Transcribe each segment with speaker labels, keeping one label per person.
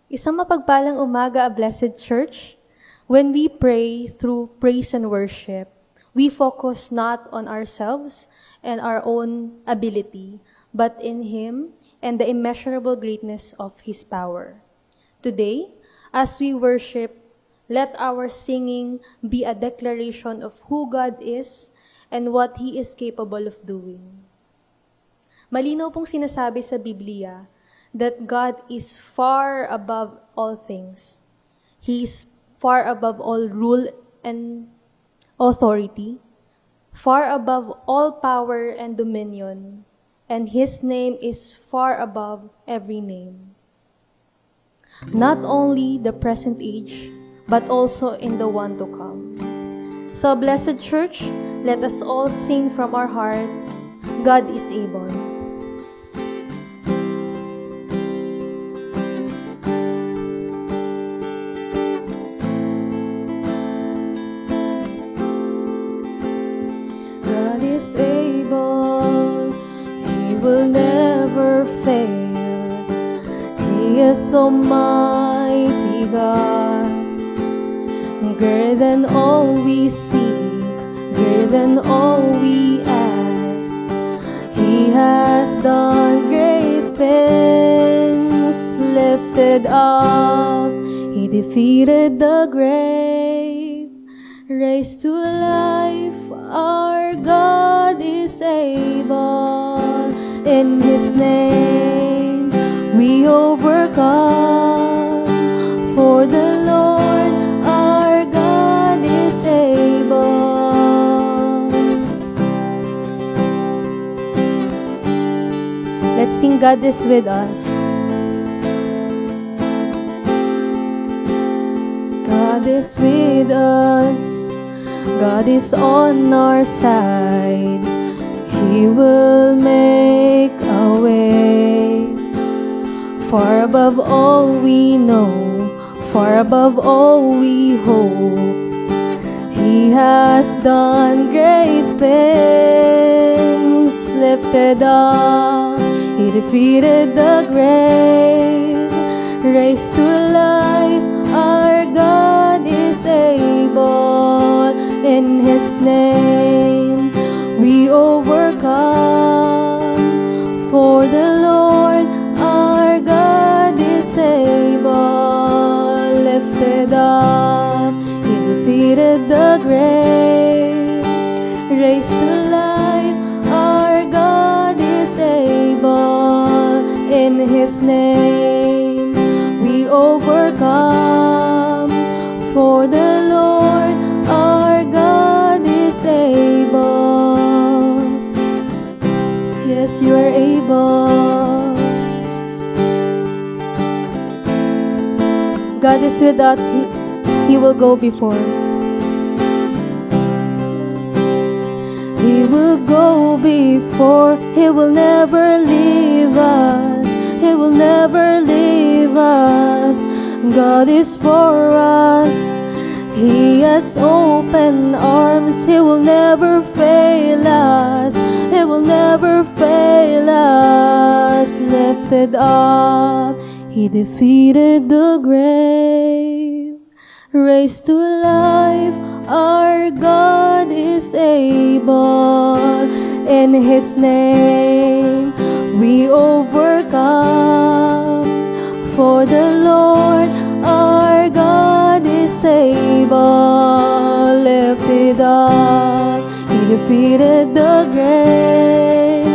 Speaker 1: Isang mapagpalang umaga, a blessed church. When we pray through praise and worship, we focus not on ourselves and our own ability, but in Him and the immeasurable greatness of His power. Today, as we worship, let our singing be a declaration of who God is and what He is capable of doing. Malinaw pong sinasabi sa Biblia that God is far above all things. He is far above all rule and authority, far above all power and dominion, and His name is far above every name. Not only the present age, but also in the one to come. So, blessed church, let us all sing from our hearts, God is able. God is able, He will never fail. He is Almighty God, greater than all we seek, greater than all we ask. He has done great things, lifted up, He defeated the grave, raised to life. Our God is able. In His name we overcome, for the Lord our God is able. Let's sing God is with us. God is with us. God is on our side. He will make a way. Far above all we know, far above all we hope. He has done great things, lifted up, He defeated the grave, raised to life. Our God is able. In His name we overcome, for the Lord our God is able. Lifted up, He defeated the grave, raised to life. Our God is able. In His name we overcome, for the Lord our God is able. Yes, you are able. God is with us. He will go before. He will go before. He will never leave us. He will never leave us. God is for us. He has open arms. He will never fail us. He will never fail us. Lifted up, He defeated the grave, raised to life. Our God is able. In His name we overcome, for the Lord our God is able. Lifted up, He defeated the grave,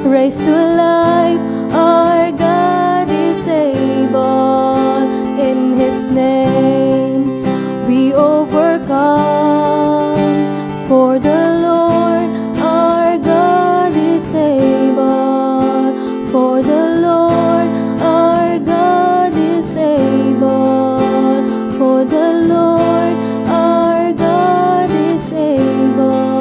Speaker 1: raised to life. Our God is able. In His name we overcome, for the Lord our God is able. For the Lord our God is able. For the Lord our God is able.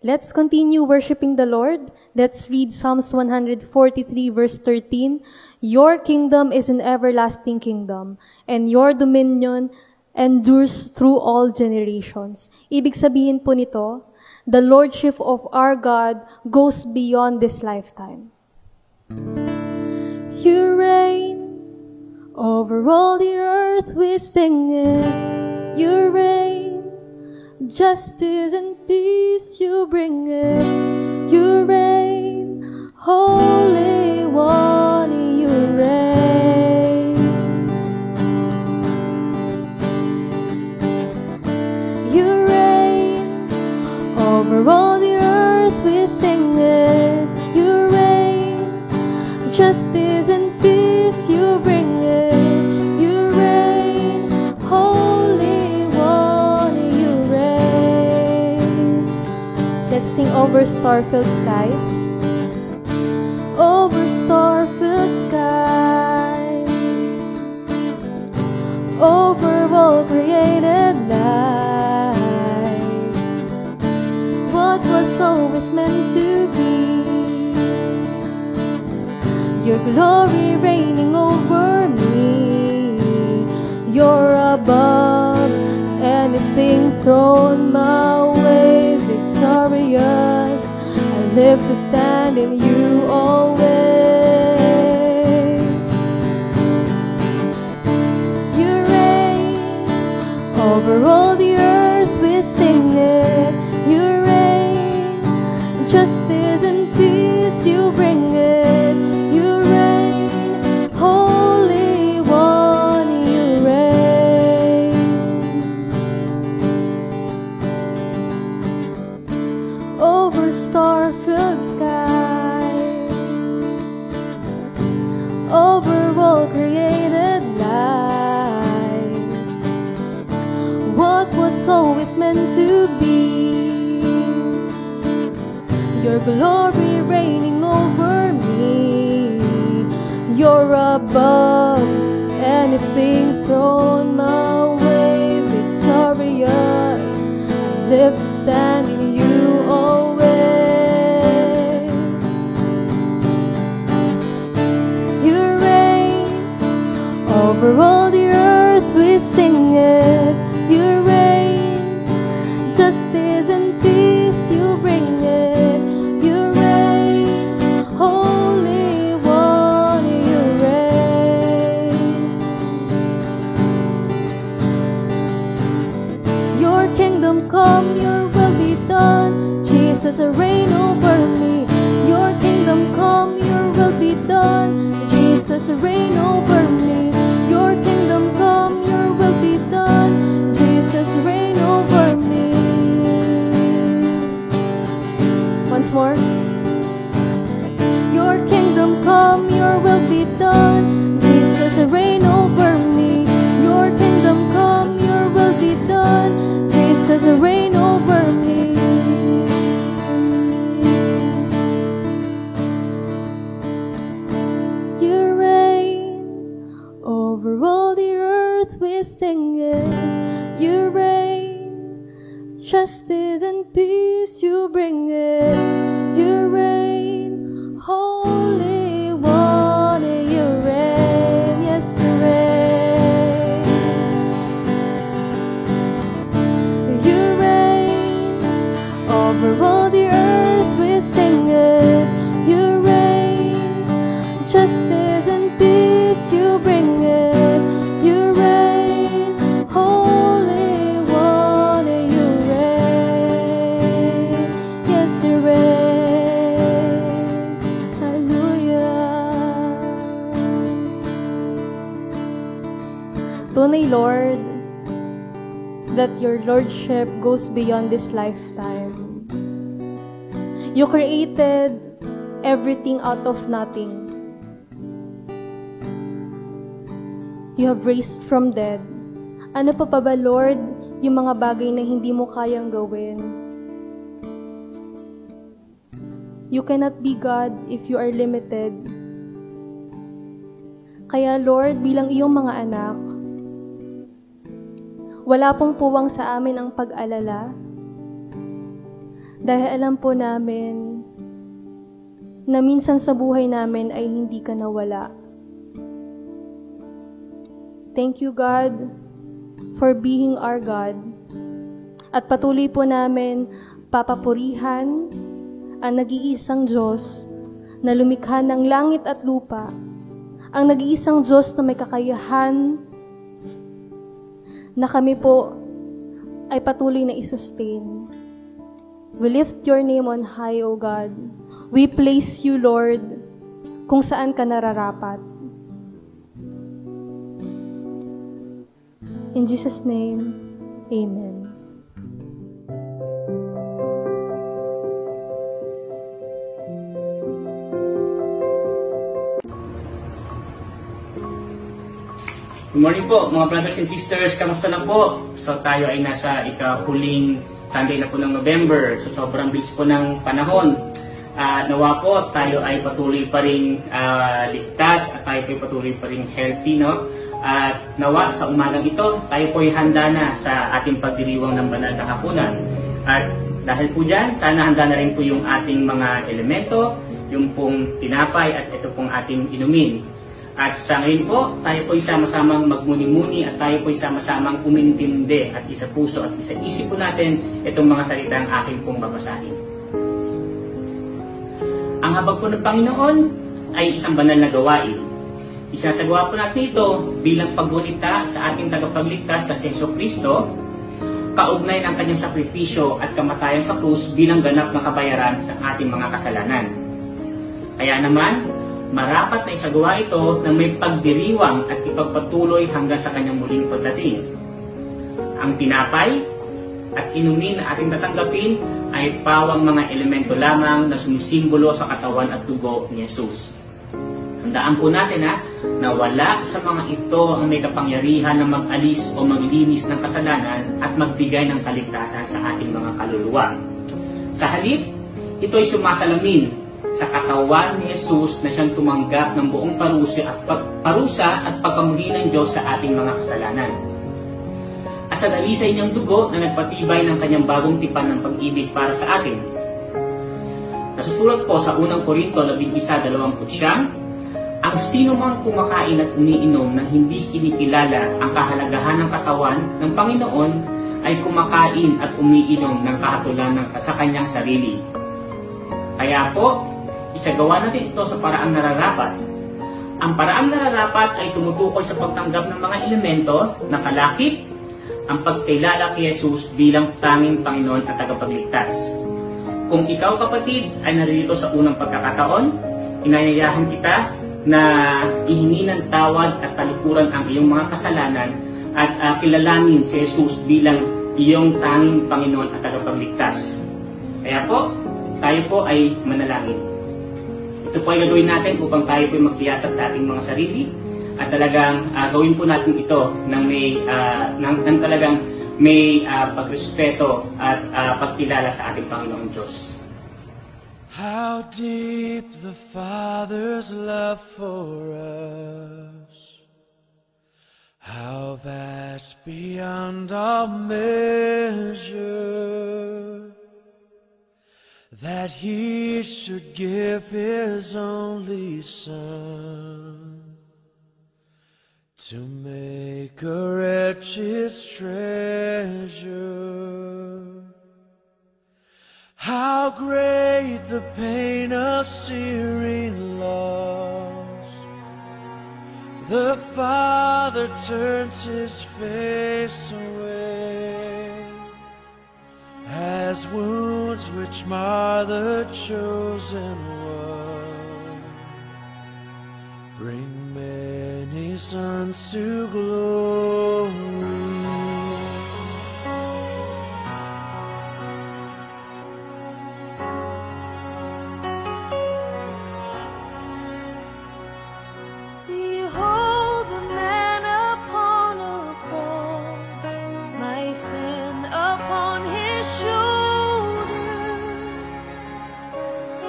Speaker 1: Let's continue worshiping the Lord. Let's read Psalms 143 verse 13. Your kingdom is an everlasting kingdom, and your dominion endures through all generations. Ibig sabihin po nito, The Lordship of our God goes beyond this lifetime. You reign over all the earth, we sing it. You reign, justice and peace you bring it. You reign, Holy One, you reign. You reign over all the earth, we sing it. You reign, justice and peace you bring it. You reign, Holy One, you reign. Let's sing over star-filled skies. Over star-filled skies, over all created life, what was always meant to be. Your glory reigning over me. You're above anything thrown my way, victorious. I live to stand in you always. You reign over all the earth, we sing it. You reign, justice and peace you bring it. You reign, Holy One, you reign. Over star-filled skies, over all created life, what was always meant to be. Your glory reigning over me. You're above anything thrown my way, victorious. I live to stand in you always. You reign over all the earth, we sing it. You reign, justice and peace you bring it. You reign, Holy One, you reign. Your kingdom come, your will be done. Jesus, reign over me. Your kingdom come, your will be done. Jesus, reign over me. Your kingdom come, your will be done. Jesus, reign over me. Once more. Your kingdom come, your will be done. Jesus, reign over me. Your kingdom come, your will be done. Jesus, reign over me. You reign over all the earth, we sing it. You reign, justice and peace you bring it. You reign, Holy One, you reign. Yes, you reign. You reign over all the earth, we sing it. You reign, justice and peace you bring it. You reign, Holy One, you reign. Yes, you reign. Hallelujah. Tunay, Lord, that your Lordship goes beyond this lifetime. You created everything out of nothing. You have raised from dead. Ano pa ba, Lord, yung mga bagay na hindi mo kayang gawin? You cannot be God if you are limited. Kaya, Lord, bilang iyong mga anak, wala pong puwang sa amin ang pag-alala. Dahil alam po namin na minsan sa buhay namin ay hindi ka nawala. Thank you, God, for being our God. At patuloy po namin papapurihan ang nag-iisang Diyos na lumikha ng langit at lupa, ang nag-iisang Diyos na may kakayahan na kami po ay patuloy na isustain. We lift your name on high, O God. We place you, Lord, kung saan ka nararapat. In Jesus' name, Amen.
Speaker 2: Good morning po mga brothers and sisters, kamusta na po? So tayo ay nasa ikahuling Sunday na po ng November. So sobrang bilis po ng panahon. Nawa po tayo ay patuloy pa rin ligtas at tayo ay patuloy pa rin healthy, no? At nawa sa umagang ito, tayo po ay handa na sa ating pagdiriwang ng banal na hapunan. At dahil po dyan, sana handa na rin po yung ating mga elemento, yung pong tinapay at ito pong ating inumin. At sa ngayon po, tayo po sama-samang magmuni-muni at tayo po sama-samang umintindi at isa puso at isa isip po natin itong mga salitang aking pong babasahin. Ang habag po ng Panginoon ay isang banal na gawain. Isasagawa po natin ito bilang paggunita sa ating tagapagligtas na si Jesucristo, kaugnay ng kanyang sakripisyo at kamatayan sa krus bilang ganap na kabayaran sa ating mga kasalanan. Kaya naman, marapat na isagawa ito na may pagdiriwang at ipagpatuloy hanggang sa kanyang muling pagdating. Ang tinapay at inumin na ating tatanggapin ay pawang mga elemento lamang na sumisimbolo sa katawan at dugo ni Jesus. Tandaan po natin na wala sa mga ito ang may kapangyarihan na mag-alis o maglinis ng kasalanan at magbigay ng kaligtasan sa ating mga kaluluwa. Sa halip, ito ay sumasalamin sa katawan ni Jesus na siyang tumanggap ng buong parusa at pagkamuhi ng Diyos sa ating mga kasalanan. At sa dalisay niyang dugo na nagpatibay ng kanyang bagong tipan ng pag-ibig para sa atin. Nasusulat po sa unang Korinto 11:29, ang sino mang kumakain at umiinom na hindi kinikilala ang kahalagahan ng katawan ng Panginoon ay kumakain at umiinom ng kahatulan sa kanyang sarili. Kaya po, isagawa natin ito sa paraang nararapat. Ang paraang nararapat ay tumutukoy sa pagtanggap ng mga elemento na kalakip, ang pagkilala kay Jesus bilang tanging Panginoon at tagapagligtas. Kung ikaw, kapatid, ay naririto sa unang pagkakataon, inayayahan kita na ihingi ng tawad at talikuran ang iyong mga kasalanan at kilalanin si Jesus bilang iyong tanging Panginoon at tagapagligtas. Kaya po, tayo po ay manalangin. Ito po ay gagawin natin upang tayo po ay magsiyasat sa ating mga sarili at talagang gawin po natin ito ng talagang may pagrespeto at pagkilala sa ating Panginoong Diyos.
Speaker 3: How deep the Father's love for us, how vast beyond all measure, that He should give His only Son to make a wretch His treasure. How great the pain of searing loss! The Father turns His face away, as wounds which mar the chosen one bring many sons to glory.
Speaker 4: Behold the man upon a cross, my sin upon His shoulders.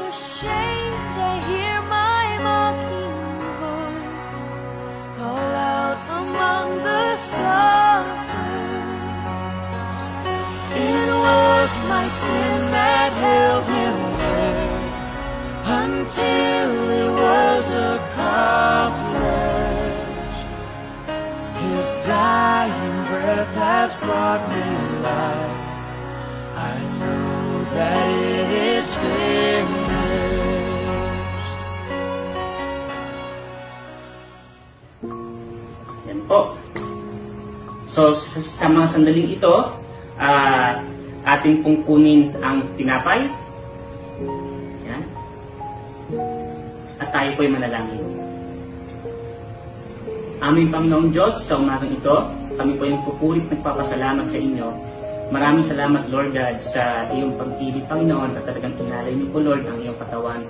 Speaker 4: Ashamed, I hear my mocking voice call out among the scoffers. It was my sin that held Him there until it was accomplished. His dying breath has brought me life. I know
Speaker 3: that it is finished.
Speaker 2: Yan po. So, sa mga sandaling ito, atin pong kunin ang tinapay. Yan. At tayo po'y manalangin. Aming Panginoong Diyos, sa umagang ito, kami po'y nagpupurit nagpapasalamat sa inyo. Maraming salamat, Lord God, sa iyong pag-ibig, Panginoon, at talagang kinalay niyo po, Lord, ang iyong katawan,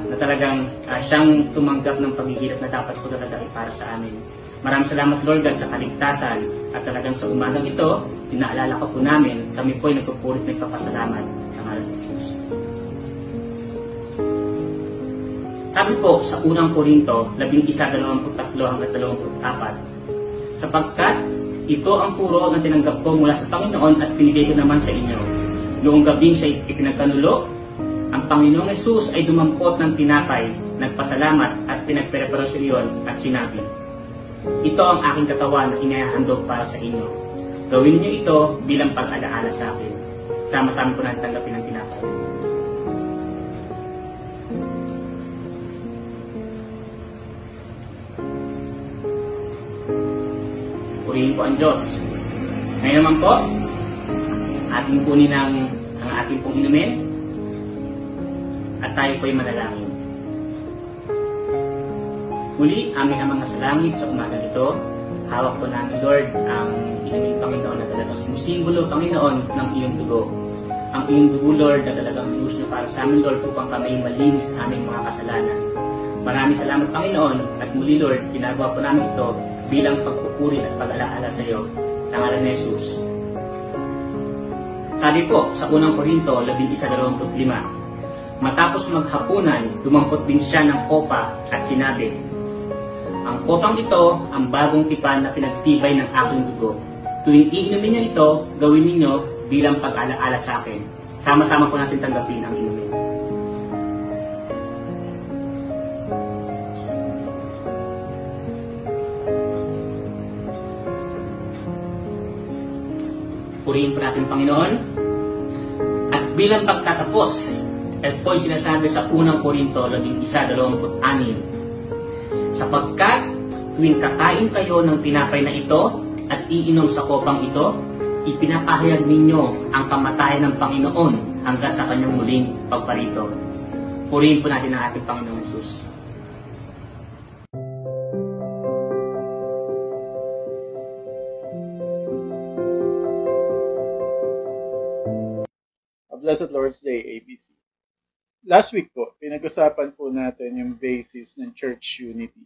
Speaker 2: na talagang siyang tumanggap ng paghihirap na dapat po talaga ay para sa amin. Maraming salamat, Lord God, sa kaligtasan, at talagang sa umagang ito, pinaalala ko po namin, kami po'y nagpupurit nagpapasalamat sa ngalan ni Jesus. Sabi po sa unang Korinto, 11:23-24, sapagkat ito ang turo na tinanggap ko mula sa Panginoon at pinigay ko naman sa inyo. Noong gabing siya ipinagkanulo, ang Panginoong Jesus ay dumampot ng tinapay, nagpasalamat at pinagpreparasyon iyon at sinabi, ito ang aking katawan na inahandog para sa inyo. Gawin niyo ito bilang pag-alaala sa akin. Sama-sama po natin tanggapin ang tinapay. Purihin po ang Diyos. Ngayon naman po, ating kunin ang ating pong inumin at tayo po'y manalangin. Muli, aming Amang nasa langit sa umagang ito, hawak po namin, Lord, ang inumin, Panginoon, na talagang sumusimbolo, Panginoon, ng iyong dugo. Ang iyong dugo, Lord, na talagang minus niyo para sa amin, Lord, upang kami malinis sa aming mga kasalanan. Maraming salamat, Panginoon, at muli, Lord, ginagawa po namin ito bilang pagpupuri at pag-alaala sa iyo, sa ngalan ni Jesus. Sabi po sa unang Korinto 11:25, matapos maghapunan, dumampot din siya ng kopa at sinabi, ang kopang ito ang bagong tipan na pinagtibay ng aking dugo. Tuwing iinumin niyo ito, gawin ninyo bilang pag-alaala sa akin. Sama-sama po natin tanggapin ang inumin. Purihin po natin, Panginoon. At bilang pagtatapos, ito po'y sinasabi sa unang Korinto 11:26, sapagkat tuwing kakain kayo ng tinapay na ito at iinom sa kopang ito, ipinapahayag ninyo ang kamatayan ng Panginoon hanggang sa kanyang muling pagparito. Purihin po natin ang ating Panginoong Jesus.
Speaker 5: Blessed Lord's Day, ABC. Last week po, pinag-usapan po natin yung basis ng church unity.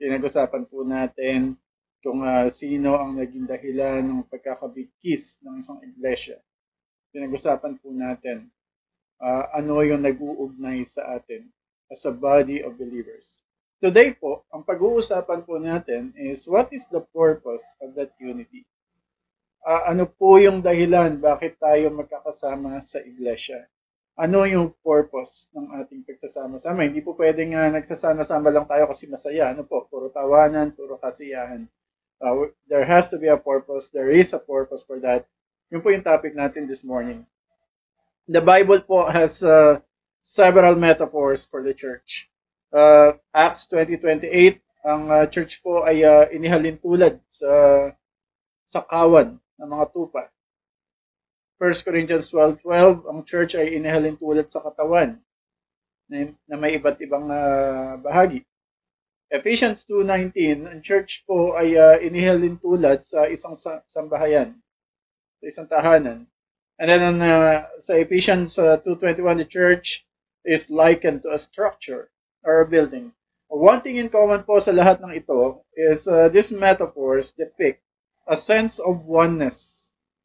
Speaker 5: Pinag-usapan po natin kung sino ang naging dahilan ng pagkakabigkis ng isang iglesia. Pinag-usapan po natin ano yung nag-uugnay sa atin as a body of believers. Today po, ang pag-uusapan po natin is what is the purpose of that unity? Ano po yung dahilan bakit tayo magkakasama sa iglesia? Ano yung purpose ng ating pagsasama-sama? Hindi po pwedeng nagsasama-sama lang tayo kasi masaya. Ano po? Puro tawanan, puro kasiyahan. There has to be a purpose. There is a purpose for that. Yun po yung topic natin this morning. The Bible po has several metaphors for the church. Acts 20:28, ang church po ay inihalin tulad sa kawan ng mga tupa. 1 Corinthians 12:12, ang church ay inihalin tulad sa katawan na may iba't ibang bahagi. Ephesians 2:19, ang church po ay inihalin tulad sa isang sambahayan, sa isang tahanan. And then sa Ephesians 2:21, the church is likened to a structure or a building. One thing in common po sa lahat ng ito is these metaphors depict a sense of oneness,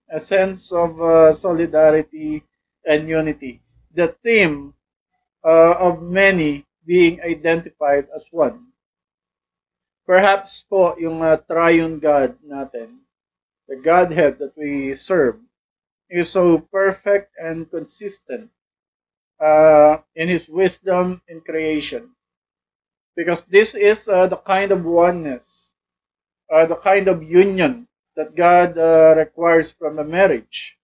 Speaker 5: a sense of solidarity and unity. The theme of many being identified as one. Perhaps po yung triune God natin, the Godhead that we serve, is so perfect and consistent in His wisdom in creation. Because this is the kind of oneness, the kind of union that God requires from a marriage.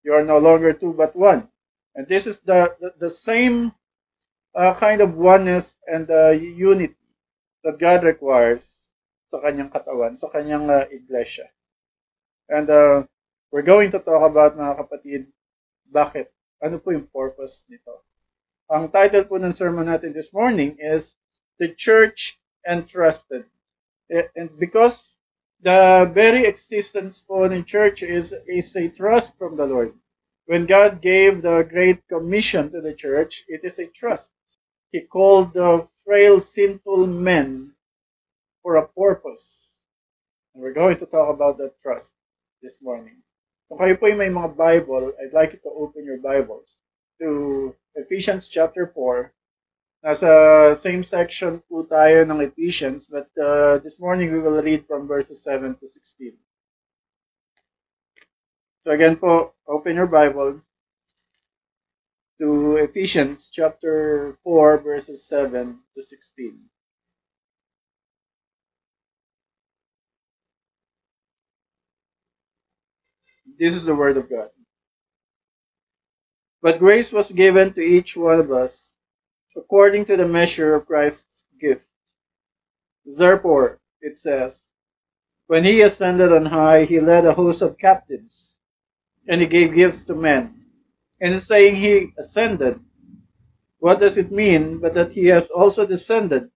Speaker 5: You are no longer two but one. And this is the same kind of oneness and unity that God requires sa kanyang katawan, sa kanyang iglesia. And we're going to talk about, mga kapatid, bakit? Ano po yung purpose nito? Ang title po ng sermon natin this morning is The Church Entrusted. And because the very existence po ng church is a trust from the Lord. When God gave the Great Commission to the church, it is a trust. He called the frail, sinful men for a purpose. And we're going to talk about that trust this morning. Kung kayo po may mga Bible, I'd like you to open your Bibles to Ephesians chapter 4. Nasa same section po tayo ng Ephesians, but this morning we will read from verses 7 to 16. So again po, open your Bible to Ephesians chapter 4, verses 7 to 16. This is the word of God. But grace was given to each one of us according to the measure of Christ's gift. Therefore, it says, when he ascended on high, he led a host of captives, and he gave gifts to men. And in saying he ascended, what does it mean but that he has also descended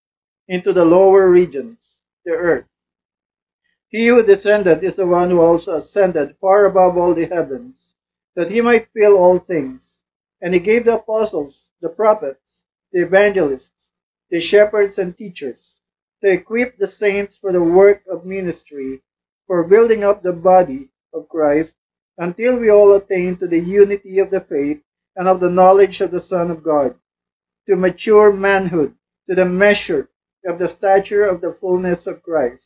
Speaker 5: into the lower regions, the earth? He who descended is the one who also ascended far above all the heavens, that he might fill all things. And he gave the apostles, the prophets, the evangelists, the shepherds and teachers, to equip the saints for the work of ministry, for building up the body of Christ, until we all attain to the unity of the faith and of the knowledge of the Son of God, to mature manhood, to the measure of the stature of the fullness of Christ,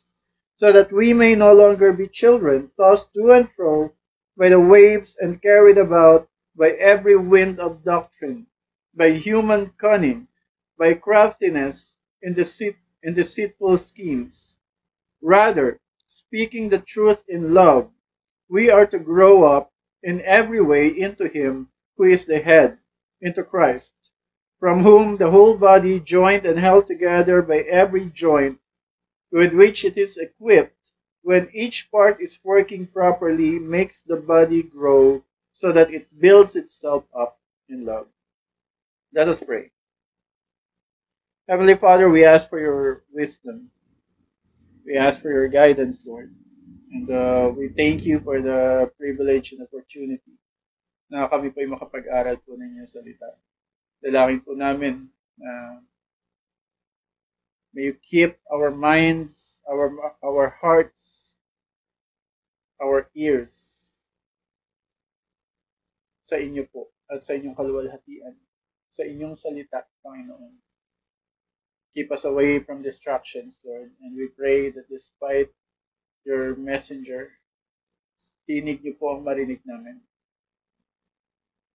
Speaker 5: so that we may no longer be children, tossed to and fro by the waves and carried about by every wind of doctrine, by human cunning, by craftiness in deceitful schemes. Rather, speaking the truth in love, we are to grow up in every way into Him who is the head, into Christ, from whom the whole body, joined and held together by every joint with which it is equipped, when each part is working properly, makes the body grow so that it builds itself up in love. Let us pray. Heavenly Father, we ask for your wisdom. We ask for your guidance, Lord. And we thank you for the privilege and opportunity na kami po ay makapag-aral po ng inyong salita. Dalangin po namin na may you keep our minds, our hearts, our ears sa inyo po at sa inyong kaluwalhatian, sa inyong salita, Panginoon. Keep us away from distractions, Lord. And we pray that despite your messenger, tinig niyo po ang marinig namin.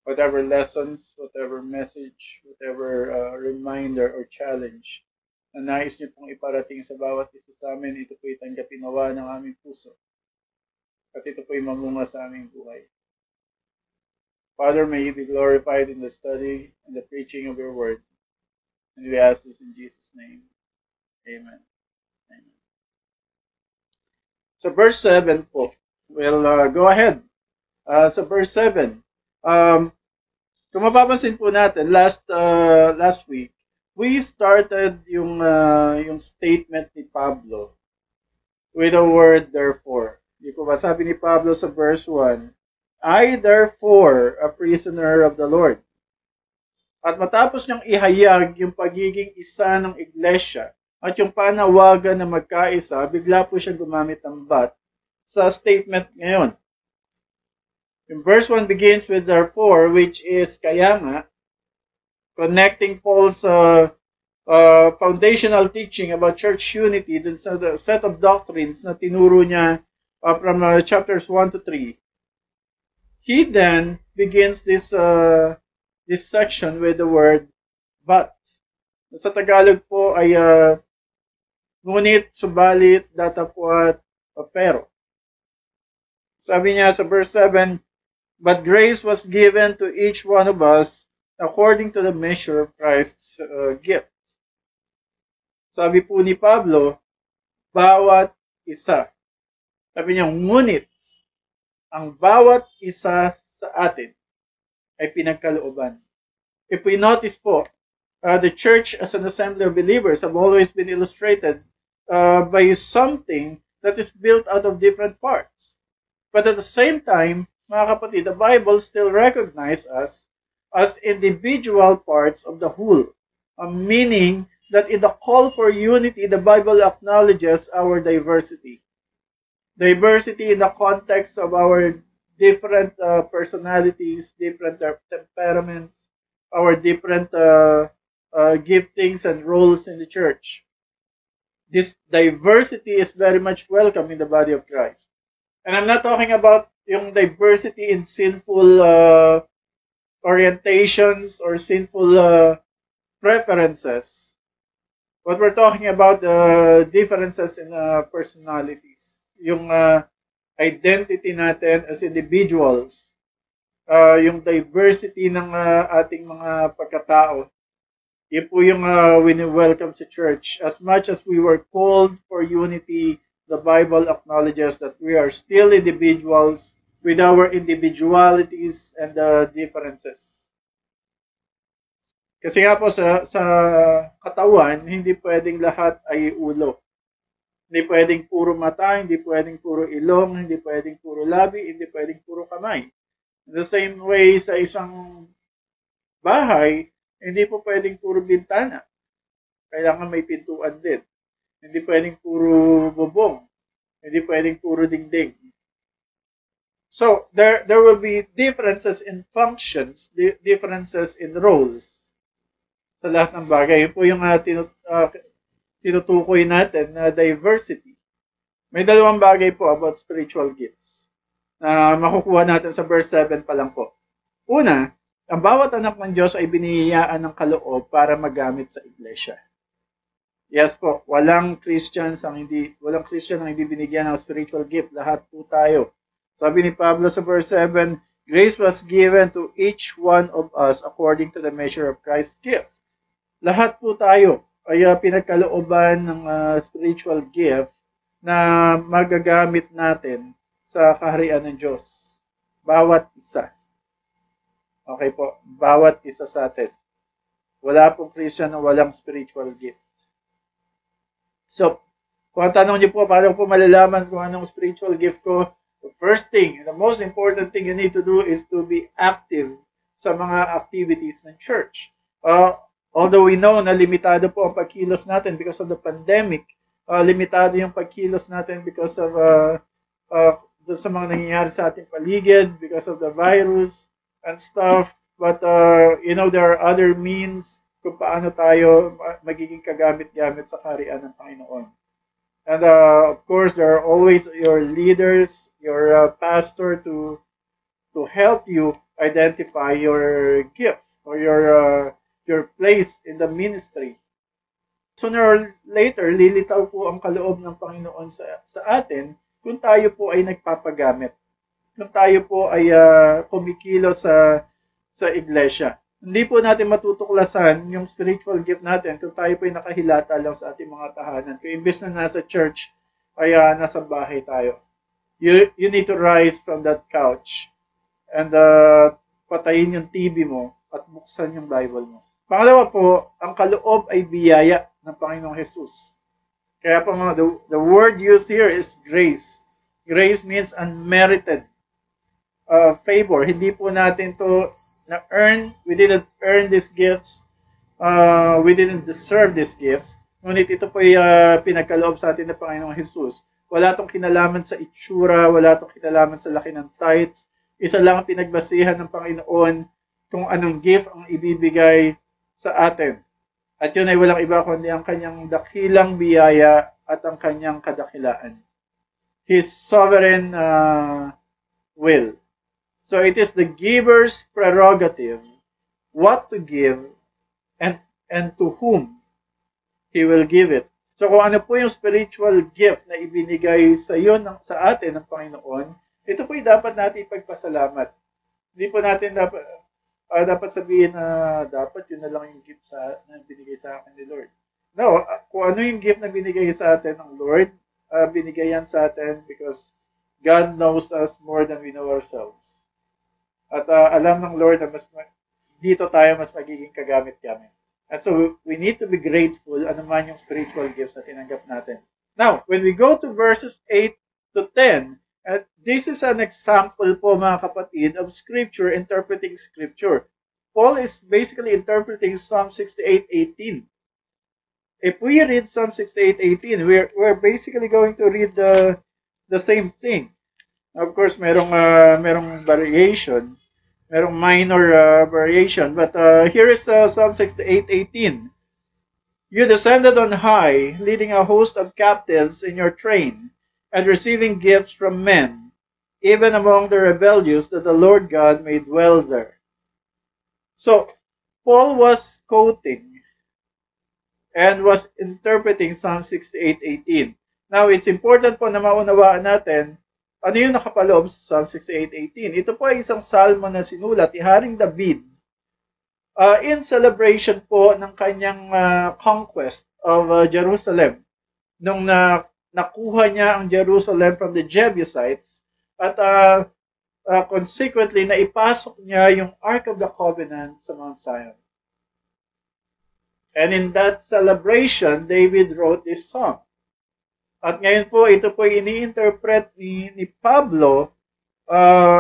Speaker 5: Whatever lessons, whatever message, whatever reminder or challenge na nais niyo pong iparating sa bawat isa sa amin, ito po'y tanggapin nawa ng aming puso. At ito po'y mamunga sa aming buhay. Father, may you be glorified in the study and the preaching of your word. And we ask this in Jesus' name. Amen. Amen. So verse 7 po. We'll go ahead. So verse 7. Kung mapapansin po natin, last week, we started yung statement ni Pablo with the word therefore. Di po ba sabi ni Pablo sa verse 1, I therefore, a prisoner of the Lord. At matapos niyang ihayag yung pagiging isa ng iglesia at yung panawagan na magkaisa, bigla po siyang gumamit ng but sa statement ngayon. Yung verse 1 begins with therefore, which is kaya nga, connecting Paul's foundational teaching about church unity dun sa set of doctrines na tinuro niya from chapters 1 to 3. He then begins this section with the word but. Sa Tagalog po ay ngunit, subalit, datapwat, pero. Sabi niya sa verse 7, But grace was given to each one of us according to the measure of Christ's gift. Sabi po ni Pablo, bawat isa. Sabi niya, ngunit, ang bawat isa sa atin ay pinagkalooban. If we notice po, the church as an assembly of believers have always been illustrated by something that is built out of different parts. But at the same time, mga kapatid, the Bible still recognizes us as individual parts of the whole, meaning that in the call for unity, the Bible acknowledges our diversity. Diversity in the context of our different personalities, different temperaments, our different giftings and roles in the church. This diversity is very much welcome in the body of Christ. And I'm not talking about yung diversity in sinful orientations or sinful preferences. But we're talking about the differences in personalities. Yung identity natin as individuals. Yung diversity ng ating mga pagkatao. Yun po yung wini-welcome sa church. As much as we were called for unity, the Bible acknowledges that we are still individuals with our individualities and differences. Kasi nga po sa katawan, hindi pwedeng lahat ay ulo. Hindi pwedeng puro mata, hindi pwedeng puro ilong, hindi pwedeng puro labi, hindi pwedeng puro kamay. In the same way, sa isang bahay, hindi po pwedeng puro bintana. Kailangan may pintuan din. Hindi pwedeng puro bubong. Hindi pwedeng puro dingding. So, there will be differences in functions, differences in roles sa lahat ng bagay. Yun po yung tinutukoy natin na diversity. May dalawang bagay po about spiritual gifts na makukuha natin sa verse 7 pa lang po. Una, ang bawat anak ng Diyos ay binihiyaan ng kaloob para magamit sa iglesia. Yes po, walang Christian ang hindi binigyan ng spiritual gift. Lahat po tayo. Sabi ni Pablo sa verse 7, grace was given to each one of us according to the measure of Christ's gift. Lahat po tayo ay pinagkalooban ng spiritual gift na magagamit natin sa kaharian ng Diyos. Bawat isa. Okay po, bawat isa sa atin. Wala pong Christian na walang spiritual gift. So, kung tanong niyo po, paano po malalaman kung anong spiritual gift ko? The first thing, the most important thing you need to do is to be active sa mga activities ng church. Although we know na limitado po ang pagkilos natin because of the pandemic, limitado yung pagkilos natin because of sa mga nangyayari sa ating paligid, because of the virus and stuff. But, there are other means kung paano tayo magiging kagamit-gamit sa kaharian ng Panginoon. And, of course, there are always your leaders, your pastor to help you identify your gift or your place in the ministry. Sooner or later, lilitaw po ang kaloob ng Panginoon sa atin kung tayo po ay nagpapagamit. Kung tayo po ay kumikilo sa iglesia. Hindi po natin matutuklasan yung spiritual gift natin kung tayo po ay nakahilata lang sa ating mga tahanan. Kung imbes na nasa church, ay nasa bahay tayo. You need to rise from that couch and patayin yung TV mo at buksan yung Bible mo. Pangalawa po, ang kaloob ay biyaya ng Panginoong Jesus. Kaya po the word used here is grace. Grace means unmerited favor. Hindi po natin to na-earn. We didn't earn these gifts. We didn't deserve these gifts. Ngunit ito po ay pinagkaloob sa atin ng Panginoong Jesus. Wala tong kinalaman sa itsura, wala tong kinalaman sa laki ng tithes. Isa lang ang pinagbasihan ng Panginoon kung anong gift ang ibibigay sa atin. At yun ay walang iba kundi ang kanyang dakilang biyaya at ang kanyang kadakilaan. His sovereign will. So it is the giver's prerogative what to give and to whom he will give it. So kung ano po yung spiritual gift na ibinigay sa atin ng Panginoon, ito po ay dapat natin ipagpasalamat. Hindi po natin dapat sabihin na dapat yun na lang yung gift na binigay sa akin ni Lord. No, kung ano yung gift na binigay sa atin ng Lord, binigay yan sa atin because God knows us more than we know ourselves. At alam ng Lord na dito tayo mas magiging kagamit-gamit. And so we need to be grateful ano man yung spiritual gifts na tinanggap natin. Now, when we go to verses 8 to 10, this is an example po mga kapatid of Scripture interpreting Scripture. Paul is basically interpreting Psalm 68:18. If we read Psalm 68:18, we're basically going to read the same thing. Of course, merong variation. Merong minor variation. But here is Psalm 68:18. You descended on high, leading a host of captives in your train, and receiving gifts from men, even among the rebellious that the Lord God made dwell there. So, Paul was quoting and was interpreting Psalm 68:18. Now, it's important po na maunawaan natin ano yung nakapaloob sa Psalm 68:18? Ito po ay isang salmo na sinulat ni Haring David in celebration po ng kanyang conquest of Jerusalem. Nung nakuha niya ang Jerusalem from the Jebusites at consequently na ipasok niya yung Ark of the Covenant sa Mount Zion. And in that celebration, David wrote this song. At ngayon po, ito po ini-interpret ni Pablo.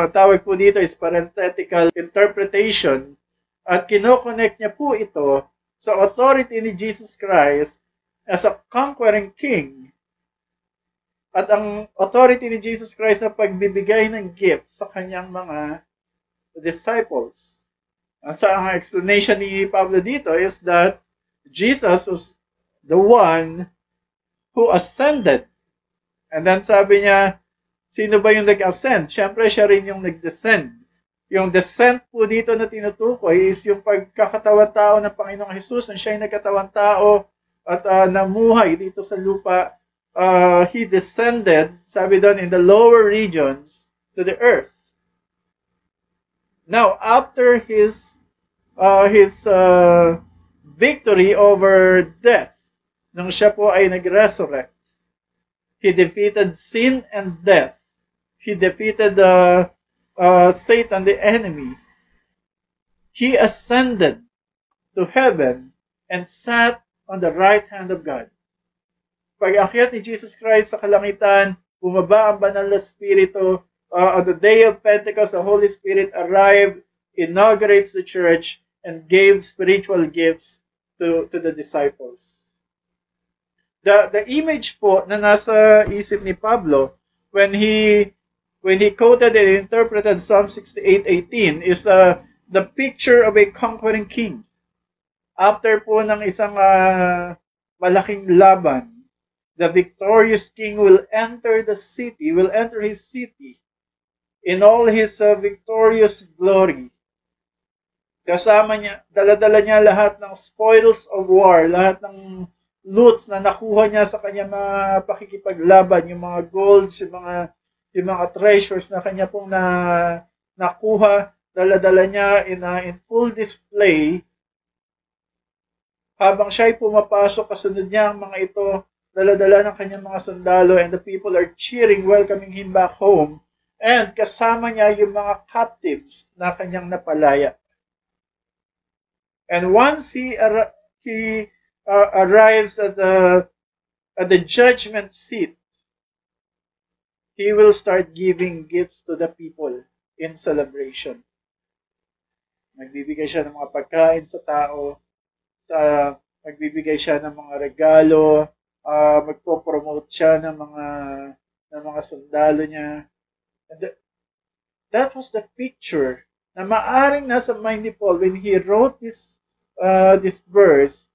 Speaker 5: Tawag po dito is parenthetical interpretation. At kinoconnect niya po ito sa authority ni Jesus Christ as a conquering king. At ang authority ni Jesus Christ na pagbibigay ng gifts sa kanyang mga disciples. Ang explanation ni Pablo dito is that Jesus was the one who ascended. And then sabi niya, sino ba yung nag-ascend? Siyempre, siya rin yung nag-descend. Yung descent po dito na tinutukoy is yung pagkakatawan tao ng Panginoong Jesus na siya yung nagkatawan tao at namuhay dito sa lupa. He descended, sabi doon, in the lower regions to the earth. Now, after his victory over death, nung siya po ay nag-resurrect, he defeated sin and death. He defeated Satan, the enemy. He ascended to heaven and sat on the right hand of God. Pag-akyat ni Jesus Christ sa kalangitan, bumaba ang banal na Espiritu. On the day of Pentecost, the Holy Spirit arrived, inaugurates the church, and gave spiritual gifts to the disciples. The image po na nasa isip ni Pablo when he quoted and interpreted Psalm 68:18 is the picture of a conquering king. After po ng isang malaking laban, the victorious king will enter his city in all his victorious glory. Kasama niya, dala-dala niya lahat ng spoils of war, lahat ng loots na nakuha niya sa kanya mga pakikipaglaban, yung mga golds, yung mga treasures na kanya pong nakuha, dala-dala niya in full display. Habang siya ay pumapasok, kasunod niya ang mga ito, dala-dala ng kanyang mga sundalo, and the people are cheering, welcoming him back home. And kasama niya yung mga captives na kanyang napalaya. And once he arrives at the judgment seat, he will start giving gifts to the people in celebration. Magbibigay siya ng mga pagkain sa tao, magbibigay siya ng mga regalo, magpo-promote siya ng mga sundalo niya. And that was the picture na maaring nasa mind ni Paul when he wrote this verse,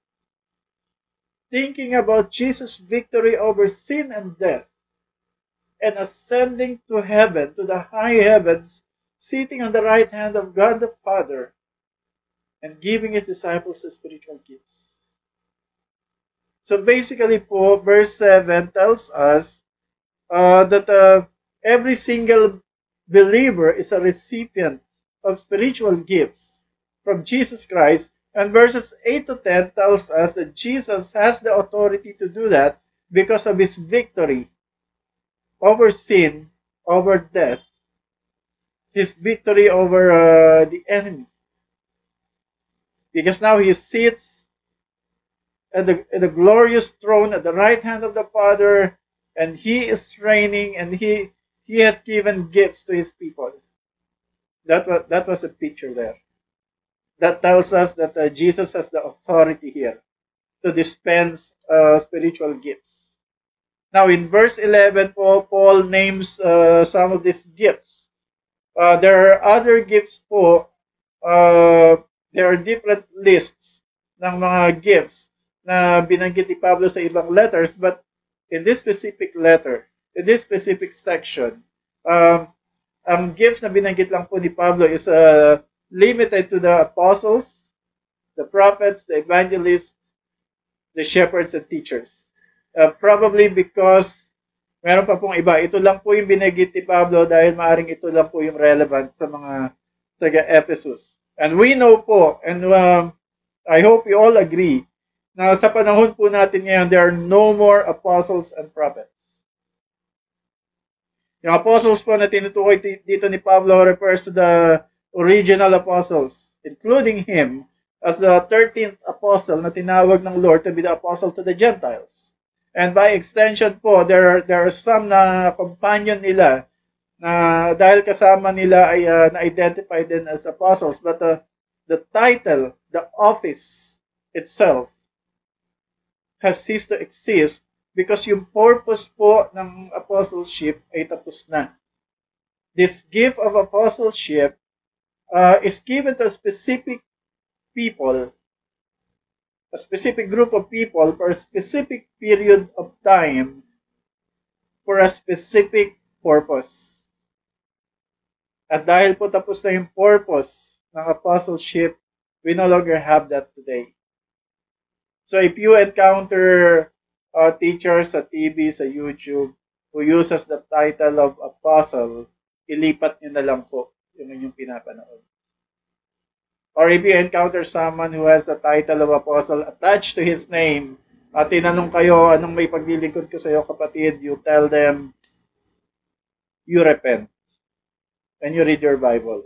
Speaker 5: thinking about Jesus' victory over sin and death, and ascending to heaven, to the high heavens, sitting on the right hand of God the Father, and giving his disciples the spiritual gifts. So basically po, verse 7 tells us that every single believer is a recipient of spiritual gifts from Jesus Christ. And verses 8 to 10 tells us that Jesus has the authority to do that because of his victory over sin, over death, his victory over the enemy. Because now he sits at the glorious throne at the right hand of the Father, and he is reigning, and he has given gifts to his people. That was a picture there. That tells us that Jesus has the authority here to dispense spiritual gifts. Now in verse 11, Paul names some of these gifts. There are other gifts po. There are different lists ng mga gifts na binanggit ni Pablo sa ibang letters, but in this specific letter, in this specific section, ang gifts na binanggit lang po ni Pablo is limited to the apostles, the prophets, the evangelists, the shepherds, and teachers. Probably because meron pa pong iba. Ito lang po yung binanggit ni Pablo dahil maaring ito lang po yung relevant sa mga taga-Ephesus. And we know po, and I hope you all agree, na sa panahon po natin ngayon, there are no more apostles and prophets. Yung apostles po na tinutukoy dito ni Pablo refers to the original apostles, including him as the 13th apostle na tinawag ng Lord to be the apostle to the Gentiles. And by extension po, there are some na companion nila na dahil kasama nila ay na-identify din as apostles. But the title, the office itself has ceased to exist because yung purpose po ng apostleship ay tapos na. This gift of apostleship is given to a specific people, a specific group of people for a specific period of time for a specific purpose. At dahil po tapos na yung purpose ng apostleship, we no longer have that today. So if you encounter teachers sa TV, sa YouTube, who uses the title of apostle, ilipat nyo na lang po yung inyong pinapanood. Or if you encounter someone who has the title of apostle attached to his name, at tinanong kayo, anong may paglilingkod ko sa iyo, kapatid, you tell them, you repent. And you read your Bible.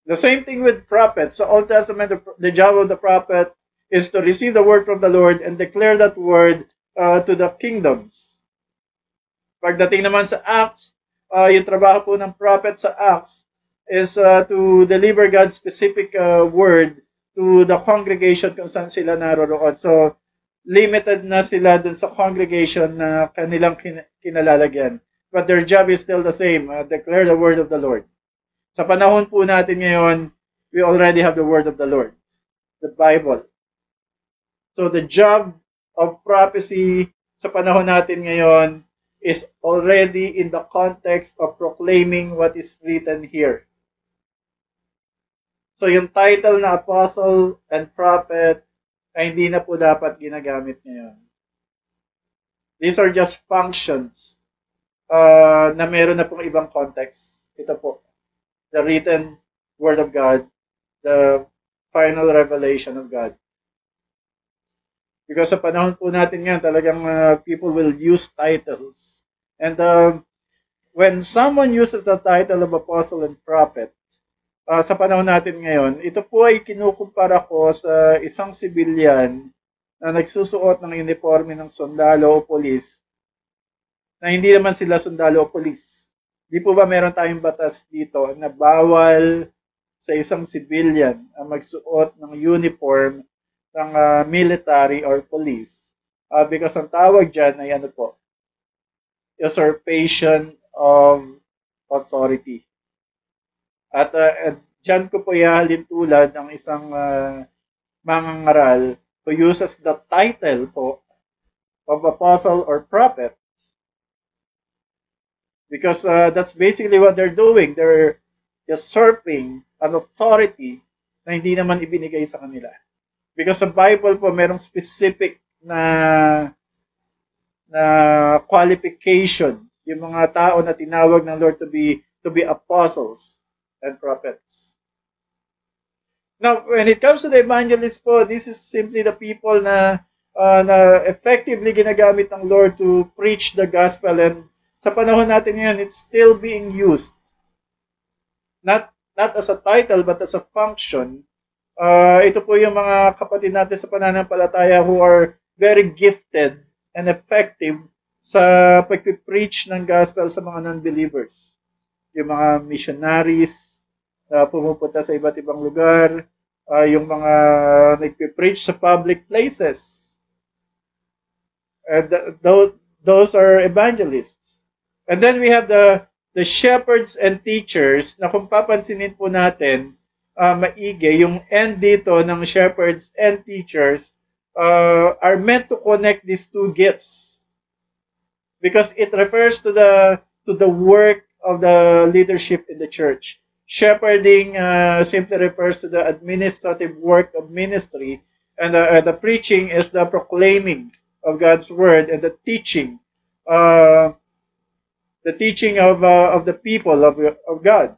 Speaker 5: The same thing with prophets. The Old Testament, the job of the prophet is to receive the word from the Lord and declare that word to the kingdoms. Pagdating naman sa Acts, yung trabaho po ng prophet sa Acts is to deliver God's specific word to the congregation kung saan sila naroroon. So, limited na sila dun sa congregation na kanilang kinalalagyan. But their job is still the same, declare the word of the Lord. Sa panahon po natin ngayon, we already have the word of the Lord, the Bible. So the job of prophecy sa panahon natin ngayon is already in the context of proclaiming what is written here. So yung title na apostle and prophet ay hindi na po dapat ginagamit ngayon. These are just functions na meron na pong ibang context. Ito po, the written word of God, the final revelation of God. Because sa panahon po natin ngayon, talagang people will use titles. And when someone uses the title of apostle and prophet, sa panahon natin ngayon, ito po ay kinukumpara ko sa isang civilian na nagsusuot ng uniforme ng sundalo o polis, na hindi naman sila sundalo o polis. Di po ba meron tayong batas dito na bawal sa isang civilian ang magsuot ng uniform ng military or police? Because ang tawag dyan ay ano po? Usurpation of authority. At dyan ko po ihalin tulad ng isang mangangaral who uses the title po of apostle or prophet. Because that's basically what they're doing. They're usurping an authority na hindi naman ibinigay sa kanila. Because sa Bible po, merong specific na qualification yung mga tao na tinawag ng Lord to be apostles and prophets. Now, when it comes to the evangelists po, this is simply the people na effectively ginagamit ng Lord to preach the gospel, and sa panahon natin ngayon, it's still being used. Not as a title, but as a function. Ito po yung mga kapatid natin sa pananampalataya who are very gifted and effective sa pag-preach ng gospel sa mga non-believers. Yung mga missionaries, pumupunta sa iba't ibang lugar, yung mga nag-preach sa public places. And those are evangelists. And then we have the shepherds and teachers, na kung papansinin po natin, maigi, yung end dito ng shepherds and teachers are meant to connect these two gifts. Because it refers to the work of the leadership in the church. Shepherding simply refers to the administrative work of ministry, and the preaching is the proclaiming of God's word, and the teaching of the people of God.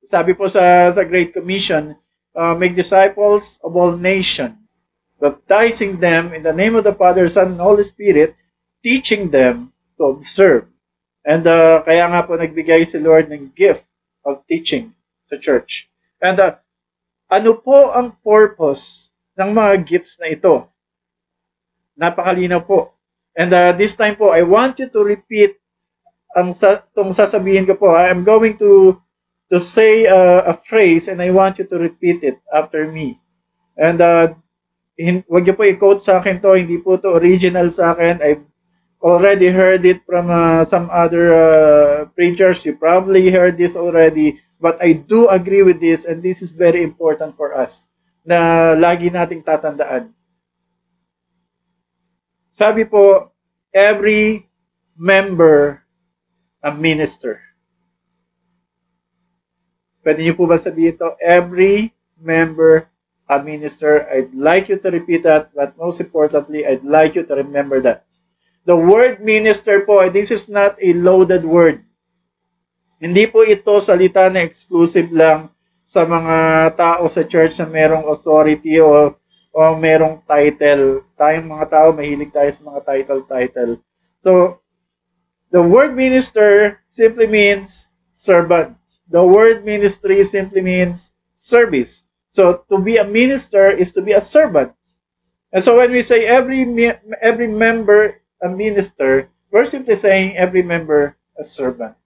Speaker 5: Sabi po sa Great Commission, make disciples of all nations, baptizing them in the name of the Father, Son, and Holy Spirit, teaching them to observe. And kaya nga po nagbigay si Lord ng gift of teaching sa church. And ano po ang purpose ng mga gifts na ito? Napakalinaw po. And this time po, I want you to repeat itong sasabihin ko po. I'm going to say a phrase, and I want you to repeat it after me. And wag niyo po i-quote sa akin to, hindi po to original sa akin. I've already heard it from some other preachers. You probably heard this already, but I do agree with this, and this is very important for us na lagi nating tatandaan. Sabi po, every member a minister. Pwede niyo po ba sabihin ito? Every member a minister. I'd like you to repeat that, but most importantly, I'd like you to remember that. The word minister po, this is not a loaded word. Hindi po ito salita na exclusive lang sa mga tao sa church na merong authority o merong title. Tayong mga tao, mahilig tayo sa mga title. So, the word minister simply means servant. The word ministry simply means service. So, to be a minister is to be a servant. And so when we say every member a minister, we're simply saying every member a servant.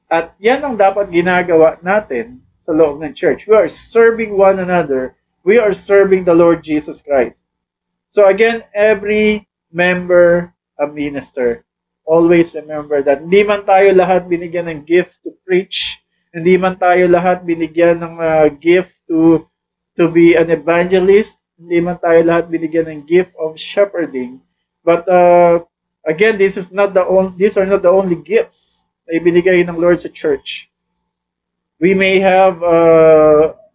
Speaker 5: At yan ang dapat ginagawa natin sa loob ng church. We are serving one another. We are serving the Lord Jesus Christ. So again, every member a minister. Always remember that. Hindi man tayo lahat binigyan ng gift to preach. Hindi man tayo lahat binigyan ng gift to be an evangelist. Hindi man tayo lahat binigyan ng gift of shepherding. But again, these are not the only gifts na ibinigay ng Lord sa church. We may have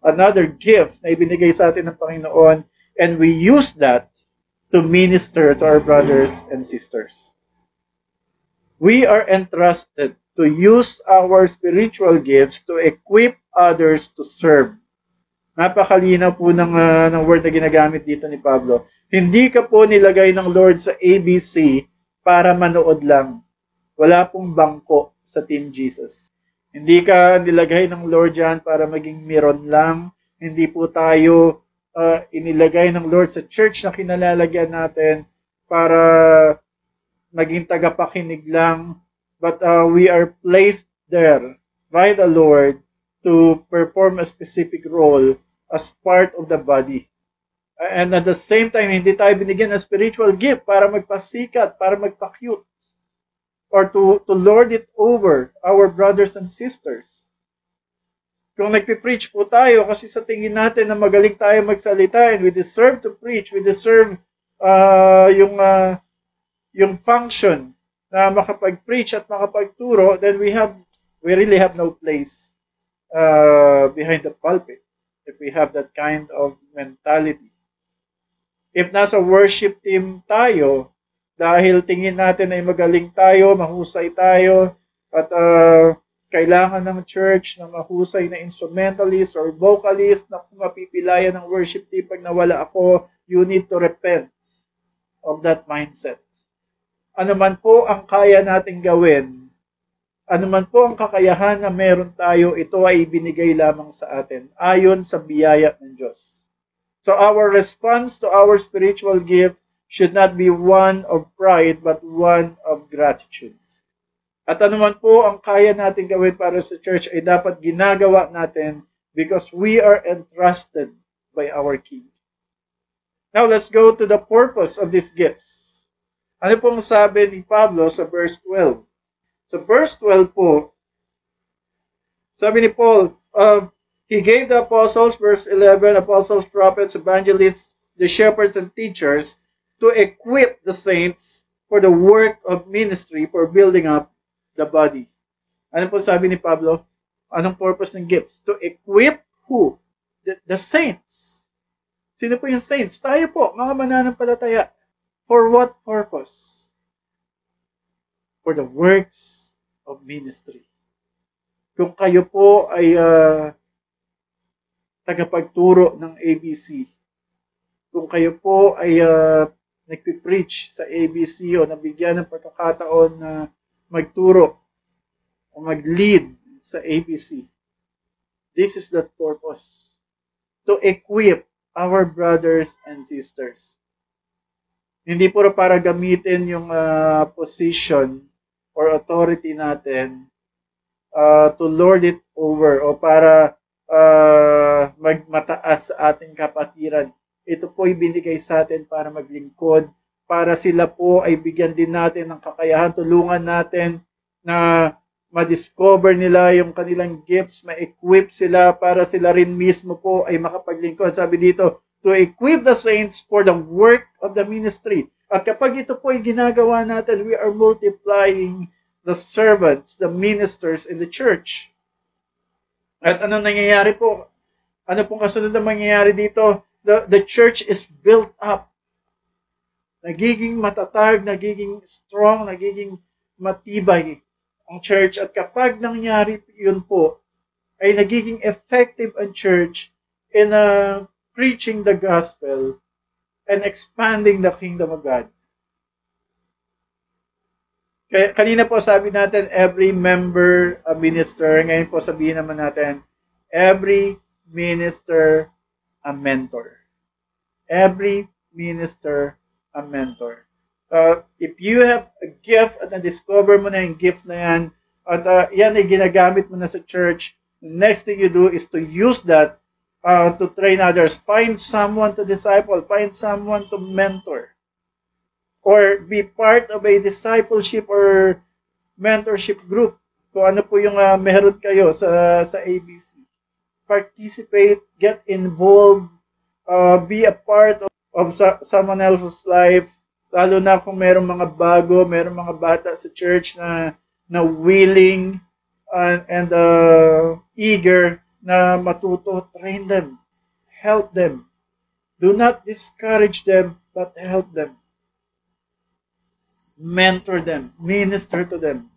Speaker 5: another gift na ibinigay sa atin ng Panginoon, and we use that to minister to our brothers and sisters. We are entrusted to use our spiritual gifts to equip others to serve. Napakalinaw po ng word na ginagamit dito ni Pablo. Hindi ka po nilagay ng Lord sa ABC para manood lang. Wala pong bangko sa Team Jesus. Hindi ka nilagay ng Lord yan para maging miron lang. Hindi po tayo inilagay ng Lord sa church na kinalalagyan natin para maging tagapakinig lang. But we are placed there by the Lord to perform a specific role as part of the body. And at the same time, hindi tayo binigyan ng spiritual gift para magpasikat, para magpa-cute, or to lord it over our brothers and sisters. Kung nagpipreach po tayo kasi sa tingin natin na magaling tayo magsalita and we deserve to preach, we deserve yung function na makapag-preach at makapagturo, then we really have no place behind the pulpit if we have that kind of mentality. If nasa worship team tayo, dahil tingin natin ay magaling tayo, mahusay tayo, at kailangan ng church na mahusay na instrumentalist or vocalist na mapipilayan ng worship team pag nawala ako, you need to repent of that mindset. Ano man po ang kaya nating gawin, ano man po ang kakayahan na meron tayo, ito ay ibinigay lamang sa atin, ayon sa biyaya ng Diyos. So our response to our spiritual gift should not be one of pride, but one of gratitude. At ano man po ang kaya natin gawin para sa church ay dapat ginagawa natin because we are entrusted by our King. Now let's go to the purpose of these gifts. Ano pong sabi ni Pablo sa verse 12? Sa verse 12 po, sabi ni Paul, he gave the apostles, verse 11, apostles, prophets, evangelists, the shepherds and teachers to equip the saints for the work of ministry for building up the body. Ano po sabi ni Pablo? Anong purpose ng gifts? To equip who? The saints. Sino po yung saints? Tayo po, mga mananampalataya. For what purpose? For the works of ministry. Kung kayo po ay tagapagturo ng ABC, kung kayo po ay nagpipreach sa ABC o nabigyan ng pagkakataon na magturo o mag-lead sa ABC, this is the purpose. To equip our brothers and sisters. Hindi po para gamitin yung position or authority natin to lord it over o para magmataas sa ating kapatiran. Ito po ibinigay sa atin para maglingkod, para sila po ay bigyan din natin ng kakayahan, tulungan natin na ma-discover nila yung kanilang gifts, ma-equip sila para sila rin mismo po ay makapaglingkod. Sabi dito, to equip the saints for the work of the ministry. At kapag ito po ay ginagawa natin, we are multiplying the servants, the ministers in the church. At ano nangyayari po? Ano pong kasunod na mangyayari dito? The church is built up. Nagiging matatag, nagiging strong, nagiging matibay ang church. At kapag nangyari yun po, ay nagiging effective ang church in preaching the gospel and expanding the kingdom of God. Kaya, kanina po sabi natin, every member a minister. Ngayon po sabihin naman natin, every minister a mentor. Every minister a mentor. If you have a gift at na-discover mo na yung gift na yan, at yan ay ginagamit mo na sa church, the next thing you do is to use that to train others. Find someone to disciple. Find someone to mentor. Or be part of a discipleship or mentorship group. Kung ano po yung meron kayo sa ABC. Participate, get involved, be a part of someone else's life. Lalo na kung merong mga bago, merong mga bata sa church na willing and eager na matuto, train them, help them. Do not discourage them, but help them. Mentor them, minister to them,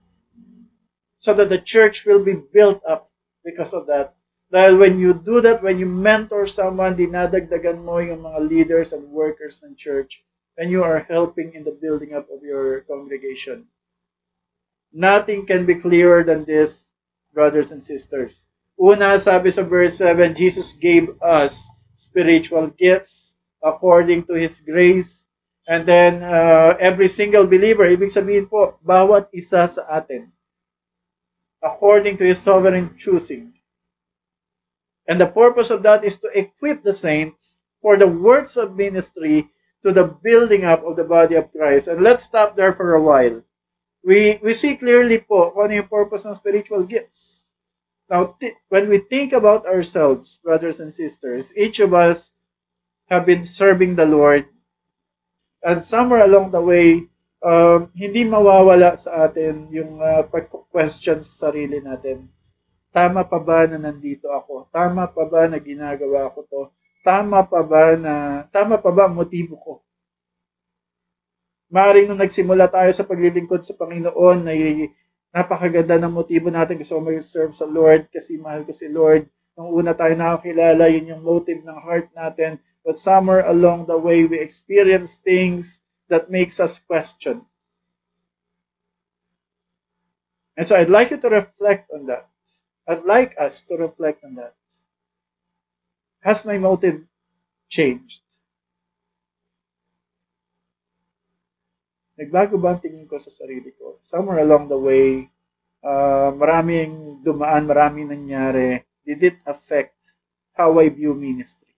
Speaker 5: so that the church will be built up because of that. Dahil when you do that, when you mentor someone, dinadagdagan mo yung mga leaders and workers ng church, and you are helping in the building up of your congregation. Nothing can be clearer than this, brothers and sisters. Una, sabi sa verse 7, Jesus gave us spiritual gifts according to His grace. And then, every single believer, ibig sabihin po, bawat isa sa atin, according to His sovereign choosing. And the purpose of that is to equip the saints for the works of ministry to the building up of the body of Christ. And let's stop there for a while. We see clearly po kung ano yung purpose ng spiritual gifts. Now, when we think about ourselves, brothers and sisters, each of us have been serving the Lord. And somewhere along the way, hindi mawawala sa atin yung pag-question sa sarili natin. Tama pa ba na nandito ako? Tama pa ba na ginagawa ko to? Tama pa ba ang motibo ko? Maaaring nung nagsimula tayo sa paglilingkod sa Panginoon, ay Napakaganda ng motibo natin. Gusto ko mag-serve sa Lord kasi mahal ko si Lord. Nung una tayo nakakilala, yun yung motive ng heart natin. But somewhere along the way, we experience things that makes us question. And so I'd like you to reflect on that. I'd like us to reflect on that. Has my motive changed? Nagbago ba ang tingin ko sa sarili ko? Somewhere along the way, maraming dumaan, maraming nangyari. Did it affect how I view ministry?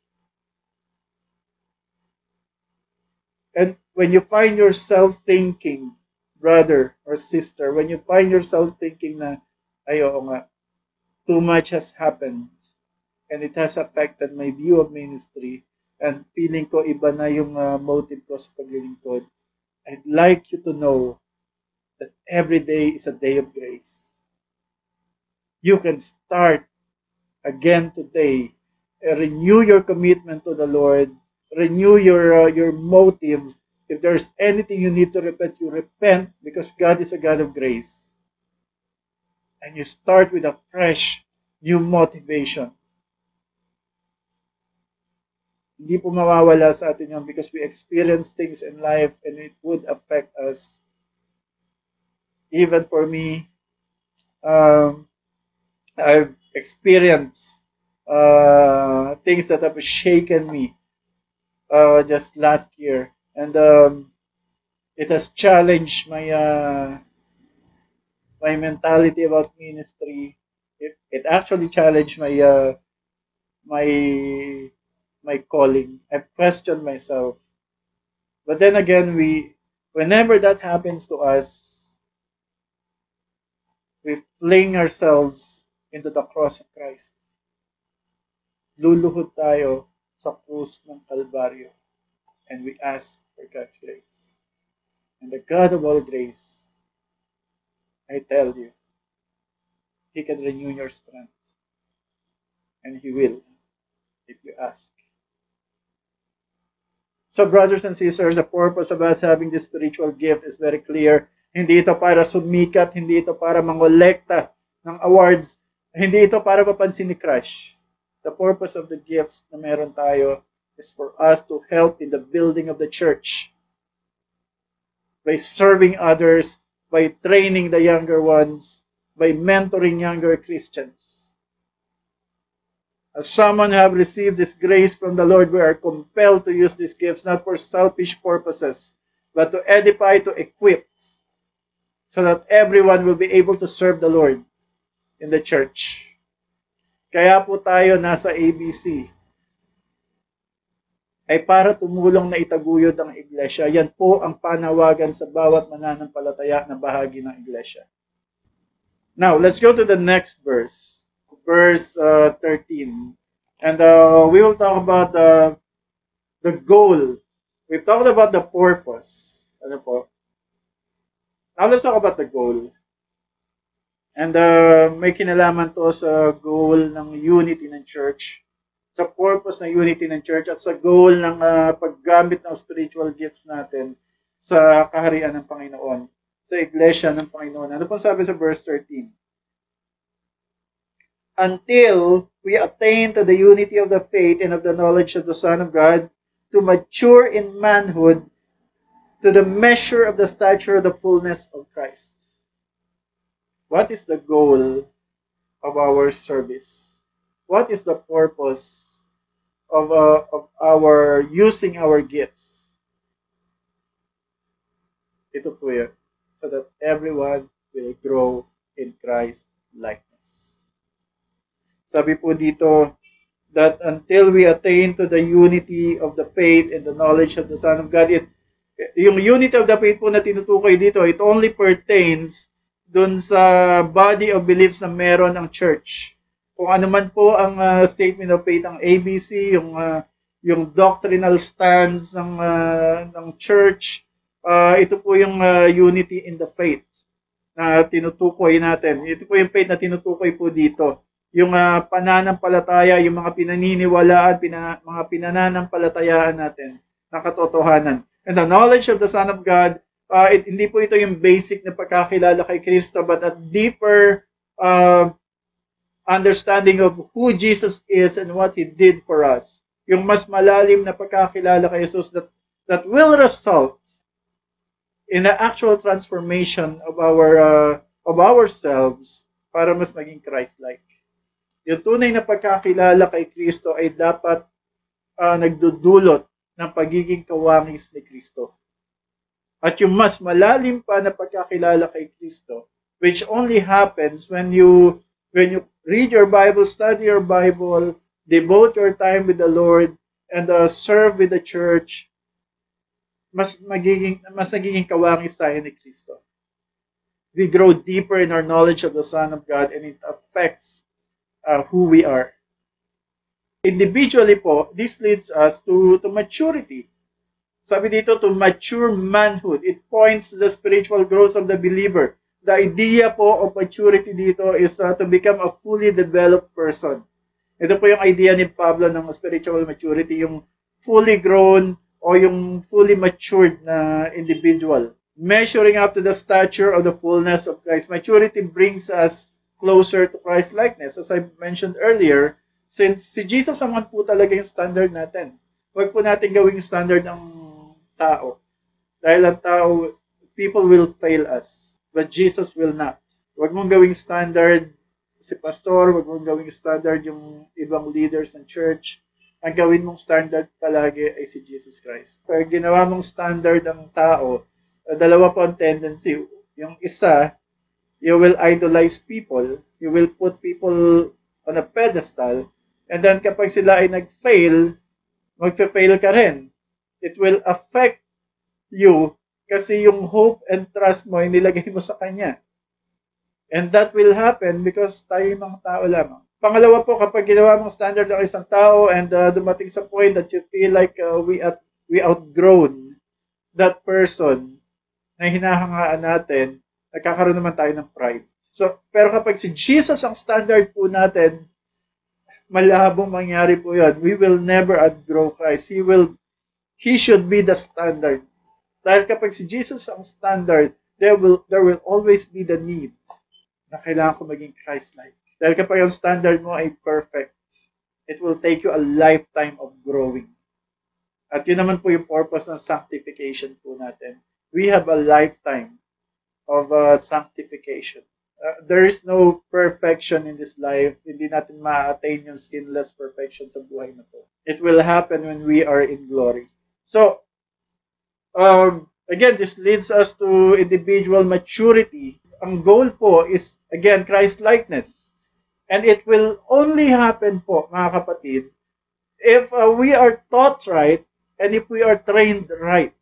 Speaker 5: And when you find yourself thinking, brother or sister, when you find yourself thinking na, ay, oo nga, too much has happened and it has affected my view of ministry and feeling ko iba na yung motive ko sa paglilingkod, I'd like you to know that every day is a day of grace. You can start again today, renew your commitment to the Lord, renew your motive. If there's anything you need to repent, you repent because God is a God of grace. And you start with a fresh, new motivation. Hindi po mawawala sa atin yun because we experience things in life and it would affect us. Even for me, I've experienced things that have shaken me just last year. And it has challenged my my mentality about ministry. It actually challenged my my calling. I've questioned myself. But then again, whenever that happens to us, we fling ourselves into the cross of Christ. Luluhod tayo sa krus ng Kalbaryo. And we ask for God's grace. And the God of all grace, I tell you, He can renew your strength. And He will, if you ask. So brothers and sisters, the purpose of us having this spiritual gift is very clear. Hindi ito para sumikat, hindi ito para mangolekta ng awards, hindi ito para mapansin ni crush. The purpose of the gifts na meron tayo is for us to help in the building of the church. By serving others, by training the younger ones, by mentoring younger Christians. As someone who have received this grace from the Lord, we are compelled to use these gifts not for selfish purposes, but to edify, to equip, so that everyone will be able to serve the Lord in the church. Kaya po tayo nasa ABC ay para tumulong na itaguyod ang iglesia. Yan po ang panawagan sa bawat mananampalataya na bahagi ng iglesia. Now, let's go to the next verse. Verse 13. And we will talk about the goal. We've talked about the purpose. Ano po? Now, let's talk about the goal. And may kinalaman to sa goal ng unity ng church, sa purpose ng unity ng church, at sa goal ng paggamit ng spiritual gifts natin sa kaharian ng Panginoon, sa iglesia ng Panginoon. Ano pong sabi sa verse 13? Until we attain to the unity of the faith and of the knowledge of the Son of God, to mature in manhood, to the measure of the stature of the fullness of Christ. What is the goal of our service? What is the purpose of our using our gifts? Ito po yan, so that everyone will grow in Christ likeness. Sabi po dito, that until we attain to the unity of the faith and the knowledge of the Son of God, yung unity of the faith po na tinutukoy dito, it only pertains dun sa body of beliefs na meron ang church. Kung ano man po ang statement of faith, ang ABC, yung doctrinal stance ng church, ito po yung unity in the faith na tinutukoy natin. Ito po yung faith na tinutukoy po dito. Yung pananampalataya, yung mga pinaniniwalaan, mga pinananampalatayaan natin ng katotohanan. And the knowledge of the Son of God, Hindi po ito yung basic na pagkakilala kay Kristo, but a deeper understanding of who Jesus is and what He did for us. Yung mas malalim na pagkakilala kay Jesus that will result in the actual transformation of ourselves para mas maging Christ-like. Yung tunay na pagkakilala kay Kristo ay dapat nagdudulot ng pagiging kawangis ni Kristo. At yung mas malalim pa na pagkakilala kay Kristo, which only happens when you read your Bible, study your Bible, devote your time with the Lord, and serve with the church, mas nagiging kawangis tayo ni Kristo. We grow deeper in our knowledge of the Son of God, and it affects who we are. Individually po, this leads us to maturity. Sabi dito, to mature manhood. It points to the spiritual growth of the believer. The idea po of maturity dito is to become a fully developed person. Ito po yung idea ni Pablo ng spiritual maturity, yung fully grown o yung fully matured na individual. Measuring up to the stature of the fullness of Christ. Maturity brings us closer to Christ-likeness. As I mentioned earlier, since si Jesus naman po talaga yung standard natin. Huwag po natin gawing standard ng tao. Dahil ang tao, people will fail us. But Jesus will not. Huwag mong gawing standard si pastor, huwag mong gawing standard yung ibang leaders ng church. Ang gawin mong standard palagi ay si Jesus Christ. Pag ginawa mong standard ang tao, dalawa po ang tendency. Yung isa, you will idolize people, you will put people on a pedestal, and then kapag sila ay nag-fail, magpe-fail ka rin. It will affect you kasi yung hope and trust mo ay nilagay mo sa Kanya. And that will happen because tayo yung mga tao lamang. Pangalawa po, kapag ginawa mong standard ng isang tao and dumating sa point that you feel like we outgrown that person na hinahangaan natin, nagkakaroon naman tayo ng pride. So, pero kapag si Jesus ang standard po natin, malabong mangyari po yun. We will never outgrow Christ. He should be the standard. Dahil kapag si Jesus ang standard, there will always be the need na kailangan ko maging Christ-like. Dahil kapag ang standard mo ay perfect, it will take you a lifetime of growing. At yun naman po yung purpose ng sanctification po natin. We have a lifetime of sanctification. There is no perfection in this life. Hindi natin ma-attain yung sinless perfection sa buhay na to. It will happen when we are in glory. So, again, this leads us to individual maturity. Ang goal po is, again, Christ-likeness. And it will only happen po, mga kapatid, if we are taught right and if we are trained right.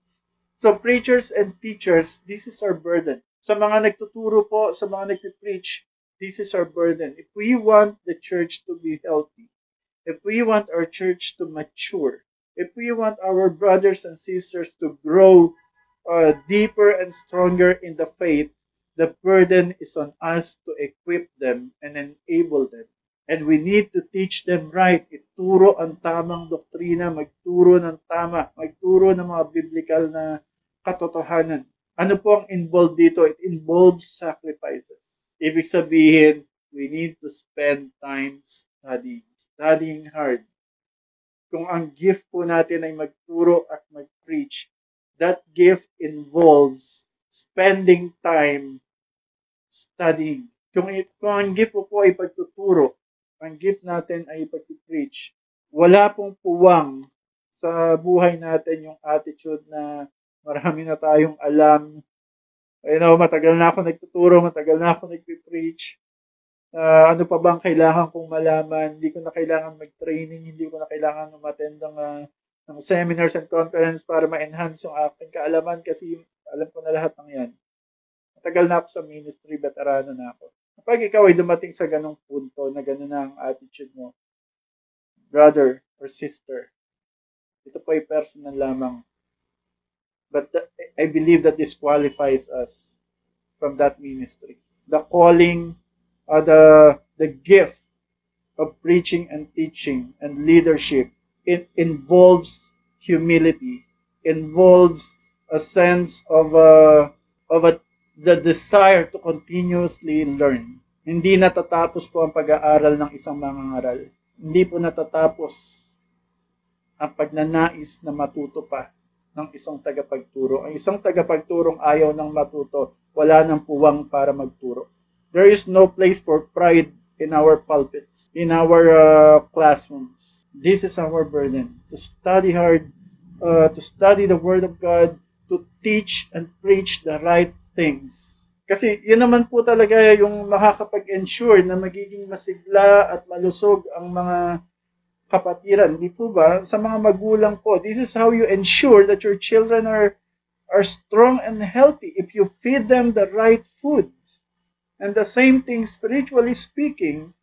Speaker 5: So, preachers and teachers, this is our burden. Sa mga nagtuturo po, sa mga nagpipreach, this is our burden. If we want the church to be healthy, if we want our church to mature, if we want our brothers and sisters to grow deeper and stronger in the faith, the burden is on us to equip them and enable them. And we need to teach them right. Ituro ang tamang doktrina, magturo ng tama, magturo ng mga biblical na katotohanan. Ano po ang involved dito? It involves sacrifices. Ibig sabihin, we need to spend time studying hard. Kung ang gift po natin ay magturo at mag-preach, that gift involves spending time studying. Kung ang gift po ay pagtuturo, ang gift natin ay pag-preach, wala pong puwang sa buhay natin yung attitude na marami na tayong alam. Matagal na ako nagtuturo, matagal na ako nagpipreach. Ano pa bang kailangan kong malaman? Hindi ko na kailangan mag-training, hindi ko na kailangan umattend ng seminars and conference para ma-enhance yung aking kaalaman kasi alam ko na lahat ng yan. Matagal na ako sa ministry, veterano na ako. Kapag ikaw ay dumating sa ganong punto na gano'n na ang attitude mo, brother or sister, ito po ay personal lamang. But I believe that disqualifies us from that ministry. The calling, the gift of preaching and teaching and leadership, it involves humility, involves a sense of the desire to continuously learn. Hindi natatapos po ang pag-aaral ng isang mangangaral. Hindi po natatapos ang pagnanais na matuto pa ng isang tagapagturo. Ang isang tagapagturong ayaw ng matuto, wala ng puwang para magturo. There is no place for pride in our pulpits, in our classrooms. This is our burden, to study hard, to study the Word of God, to teach and preach the right things. Kasi yun naman po talaga yung makakapag-ensure na magiging masigla at malusog ang mga kapatiran. Hindi po ba? Sa mga magulang po, this is how you ensure that your children are strong and healthy if you feed them the right food. And the same thing, spiritually speaking,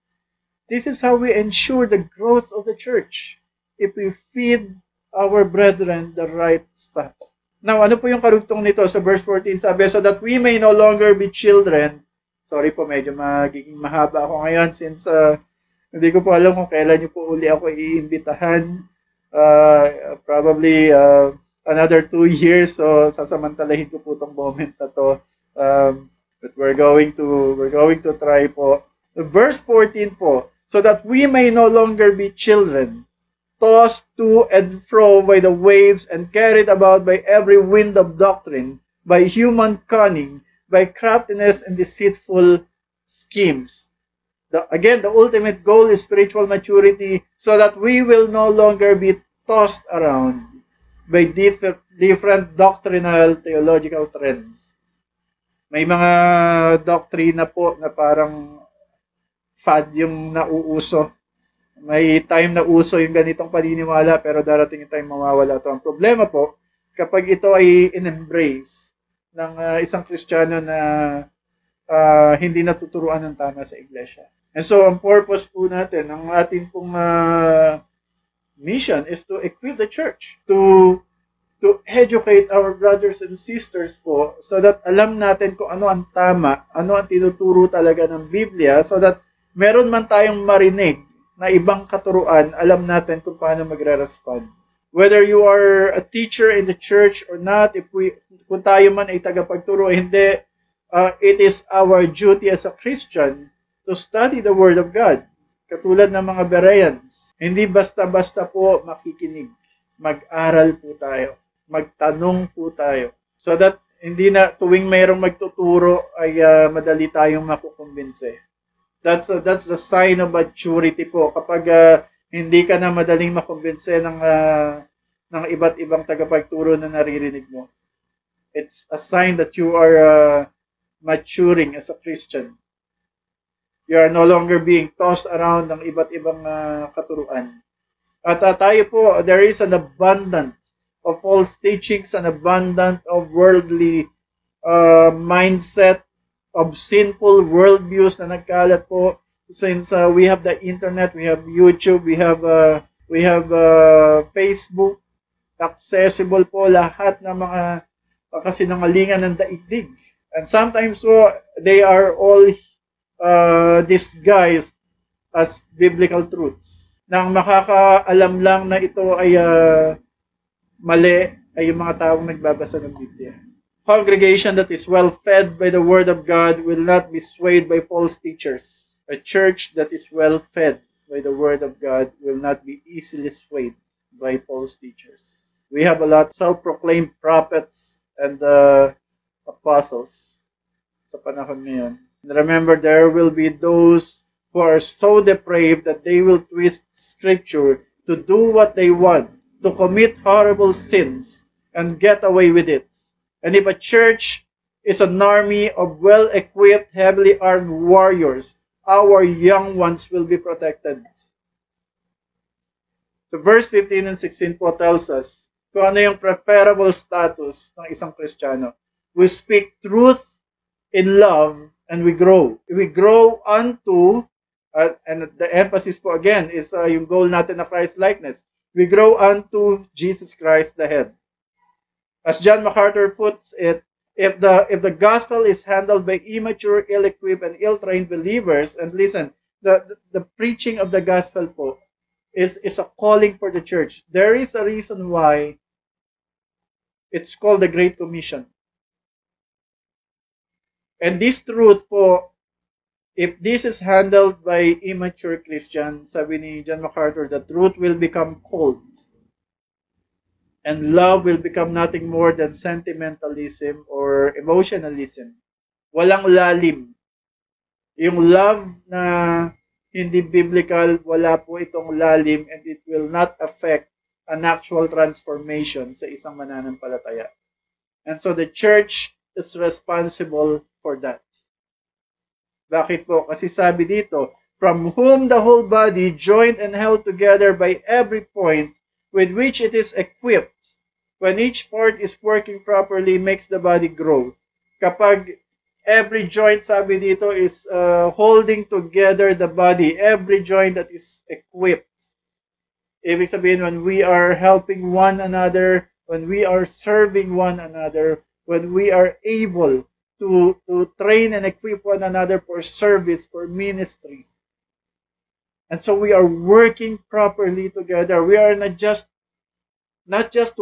Speaker 5: this is how we ensure the growth of the church if we feed our brethren the right stuff. Now, ano po yung karugtong nito sa verse 14? Sabi, so that we may no longer be children. Sorry po, medyo magiging mahaba ako ngayon since hindi ko po alam kung kailan niyo po uli ako iimbitahan. Probably another 2 years, so sasamantalahin ko po itong moment na to. But we're going to try po. Verse 14 po, so that we may no longer be children, tossed to and fro by the waves and carried about by every wind of doctrine, by human cunning, by craftiness and deceitful schemes. Again, the ultimate goal is spiritual maturity so that we will no longer be tossed around by different doctrinal theological trends. May mga doktrina po na parang fad yung nauuso. May time na uso yung ganitong paniniwala pero darating yung time mawawala ito. Ang problema po, kapag ito ay in-embrace ng isang Kristiyano na hindi natuturuan ng tama sa iglesia. And so, ang purpose po natin, ang ating pong mission is to equip the church, to educate our brothers and sisters po so that alam natin kung ano ang tama, ano ang tinuturo talaga ng Biblia so that meron man tayong marinig na ibang katuruan, alam natin kung paano magre-respond. Whether you are a teacher in the church or not, kung tayo man ay tagapagturo o hindi, it is our duty as a Christian to study the Word of God. Katulad ng mga Bereans, hindi basta-basta po makikinig. Mag-aral po tayo. Magtanong po tayo. So that hindi na tuwing mayroong magtuturo ay madali tayong makukumbinse. That's the sign of maturity po. Kapag hindi ka na madaling makumbinse ng iba't ibang tagapagturo na naririnig mo. It's a sign that you are maturing as a Christian. You are no longer being tossed around ng iba't ibang katuruan. At tayo po, there is an abundance of false teachings, an abundance of worldly mindset, of sinful worldviews na nagkalat po. Since we have the internet, we have YouTube, we have Facebook, accessible po lahat ng mga kasinungalingan ng daigdig. And sometimes po, they are all disguised as biblical truths. Nang makakaalam lang na ito ay mali ay yung mga taong nagbabasa ng Biblia. Congregation that is well fed by the Word of God will not be swayed by false teachers. A church that is well fed by the Word of God will not be easily swayed by false teachers. We have a lot of self-proclaimed prophets and apostles sa panahon ngayon. And remember, there will be those who are so depraved that they will twist Scripture to do what they want, to commit horrible sins, and get away with it. And if a church is an army of well-equipped, heavily armed warriors, our young ones will be protected. So verse 15 and 16 po tells us kung ano yung preferable status ng isang Kristiyano. We speak truth in love and we grow. We grow unto, and the emphasis po again is yung goal natin na Christ-likeness. We grow unto Jesus Christ the head. As John MacArthur puts it, if the gospel is handled by immature, ill-equipped, and ill-trained believers, and listen, the preaching of the gospel po is a calling for the church. There is a reason why It's called the Great Commission. And this truth po, if this is handled by immature Christians, sabi ni John MacArthur, the truth will become cold. And love will become nothing more than sentimentalism or emotionalism. Walang lalim. Yung love na hindi biblical, wala po itong lalim, and it will not affect an actual transformation sa isang mananampalataya. And so the church is responsible for that. Bakit po? Kasi sabi dito, from whom the whole body, joined and held together by every point with which it is equipped, when each part is working properly, makes the body grow. Kapag every joint, sabi dito, is holding together the body, every joint that is equipped. Ibig sabihin, when we are helping one another, when we are serving one another, when we are able to train and equip one another for service, for ministry. And so we are working properly together. We are not just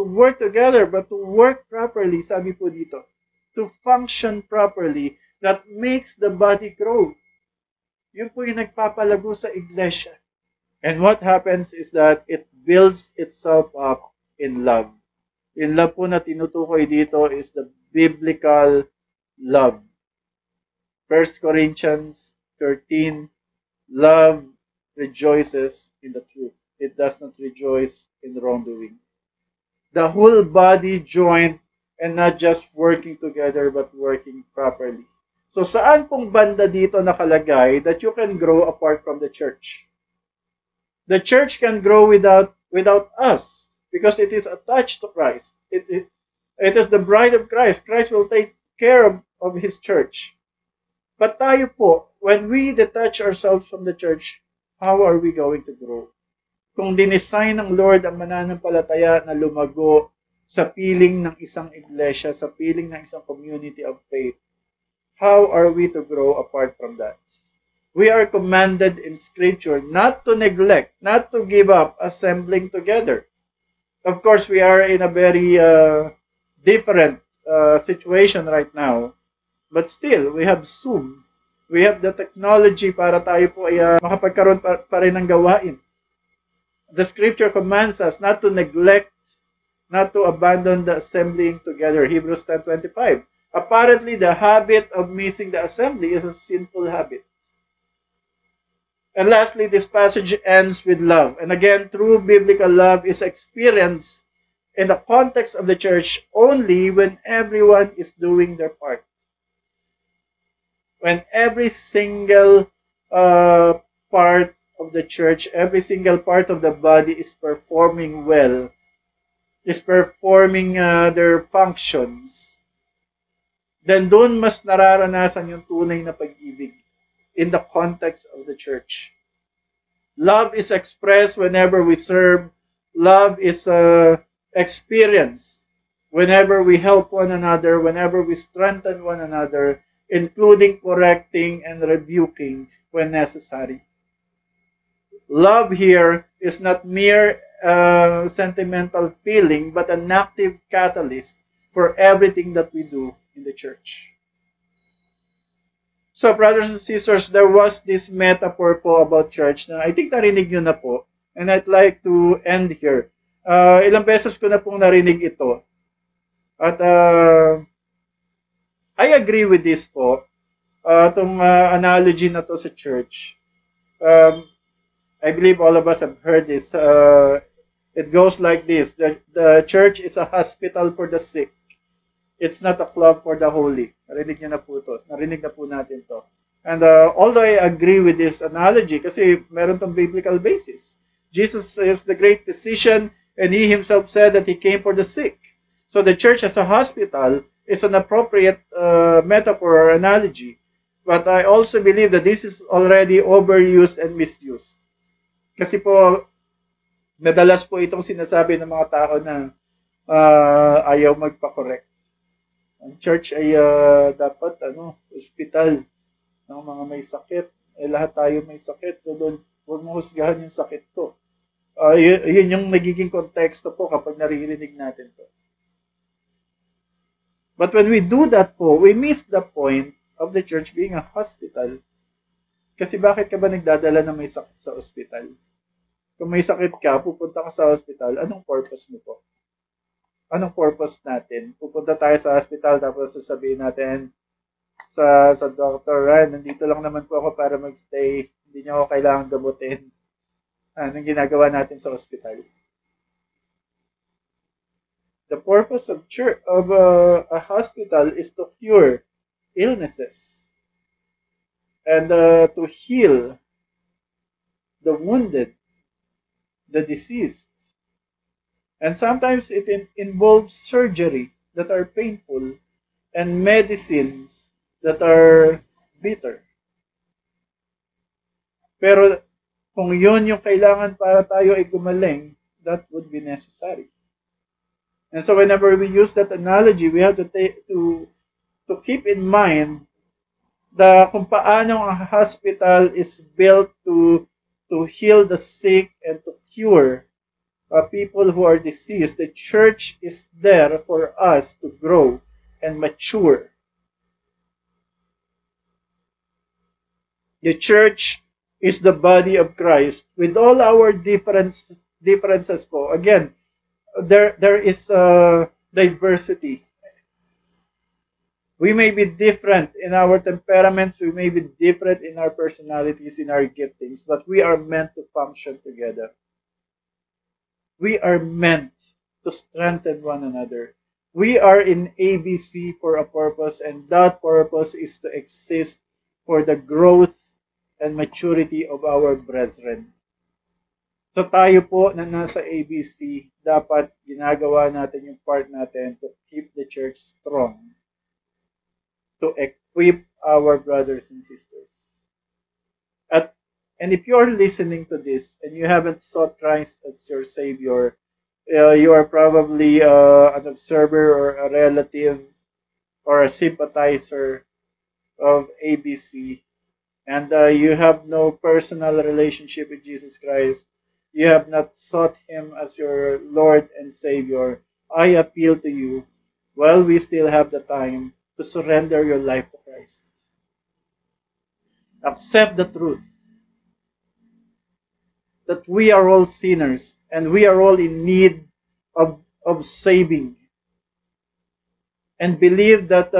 Speaker 5: to work together, but to work properly, sabi po dito. To function properly, that makes the body grow. Yun po yung nagpapalago sa iglesia. And what happens is that it builds itself up in love. Yung love po na tinutukoy dito is the biblical love. 1 Corinthians 13, love rejoices in the truth. It does not rejoice in wrongdoing. The whole body joined and not just working together but working properly. So saan pong banda dito nakalagay that you can grow apart from the church? The church can grow without us because it is attached to Christ. It is the bride of Christ. Christ will take care of His church. But tayo po, when we detach ourselves from the church, how are we going to grow? Kung dinesign ng Lord ang mananampalataya na lumago sa piling ng isang iglesia, sa piling ng isang community of faith, how are we to grow apart from that? We are commanded in Scripture not to neglect, not to give up assembling together. Of course, we are in a very different situation right now. But still, we have Zoom. We have the technology para tayo po ay makapagkaroon pa rin ng gawain. The Scripture commands us not to neglect, not to abandon the assembling together. Hebrews 10:25. Apparently, the habit of missing the assembly is a sinful habit. And lastly, this passage ends with love. And again, true biblical love is experienced in the context of the church only when everyone is doing their part. When every single part of the church, every single part of the body is performing well, is performing their functions, then doon mas nararanasan yung tunay na pag-ibig in the context of the church. Love is expressed whenever we serve. Love is experienced whenever we help one another, whenever we strengthen one another, including correcting and rebuking when necessary. Love here is not mere sentimental feeling, but an active catalyst for everything that we do in the church. So, brothers and sisters, there was this metaphor po about church na I think narinig nyo na po, and I'd like to end here. Ilang beses ko na pong narinig ito. At I agree with this po, itong analogy na to sa church. I believe all of us have heard this. It goes like this. The church is a hospital for the sick. It's not a club for the holy. Narinig niyo na po ito. Narinig na po natin to. And although I agree with this analogy, kasi meron tong biblical basis. Jesus is the great physician, and He Himself said that He came for the sick. So the church as a hospital is an appropriate metaphor or analogy. But I also believe that this is already overused and misused. Kasi po, madalas po itong sinasabi ng mga tao na ayaw magpa-correct. Ang church ay dapat hospital ng mga may sakit. Lahat tayo may sakit. So doon, huwag mo husgahan yung sakit ko. Yun yung nagiging konteksto po kapag naririnig natin to. But when we do that po, we miss the point of the church being a hospital. Kasi bakit ka ba nagdadala na may sakit sa ospital? Kung may sakit ka, pupunta ka sa hospital, anong purpose mo po? Anong purpose natin? Pupunta tayo sa hospital tapos sasabihin natin sa doctor, nandito lang naman po ako para magstay. Hindi niyo ako kailangan gamutin. Anong ginagawa natin sa hospital? The purpose of a hospital is to cure illnesses and to heal the wounded, the diseased. And sometimes it involves surgery that are painful and medicines that are bitter. Pero kung yun yung kailangan para tayo ay gumaling, that would be necessary. And so whenever we use that analogy, we have to keep in mind kung paano ang hospital is built to heal the sick and to cure people who are diseased. The church is there for us to grow and mature. The church is the body of Christ with all our differences po. Again, there is diversity. We may be different in our temperaments, we may be different in our personalities, in our giftings, but we are meant to function together. We are meant to strengthen one another. We are in ABC for a purpose, and that purpose is to exist for the growth and maturity of our brethren. So tayo po na nasa ABC, dapat ginagawa natin yung part natin to keep the church strong, to equip our brothers and sisters. And if you're listening to this and you haven't sought Christ as your Savior, you are probably an observer or a relative or a sympathizer of ABC, and you have no personal relationship with Jesus Christ. You have not sought Him as your Lord and Savior. I appeal to you, while we still have the time, to surrender your life to Christ. Accept the truth that we are all sinners and we are all in need of saving. And believe that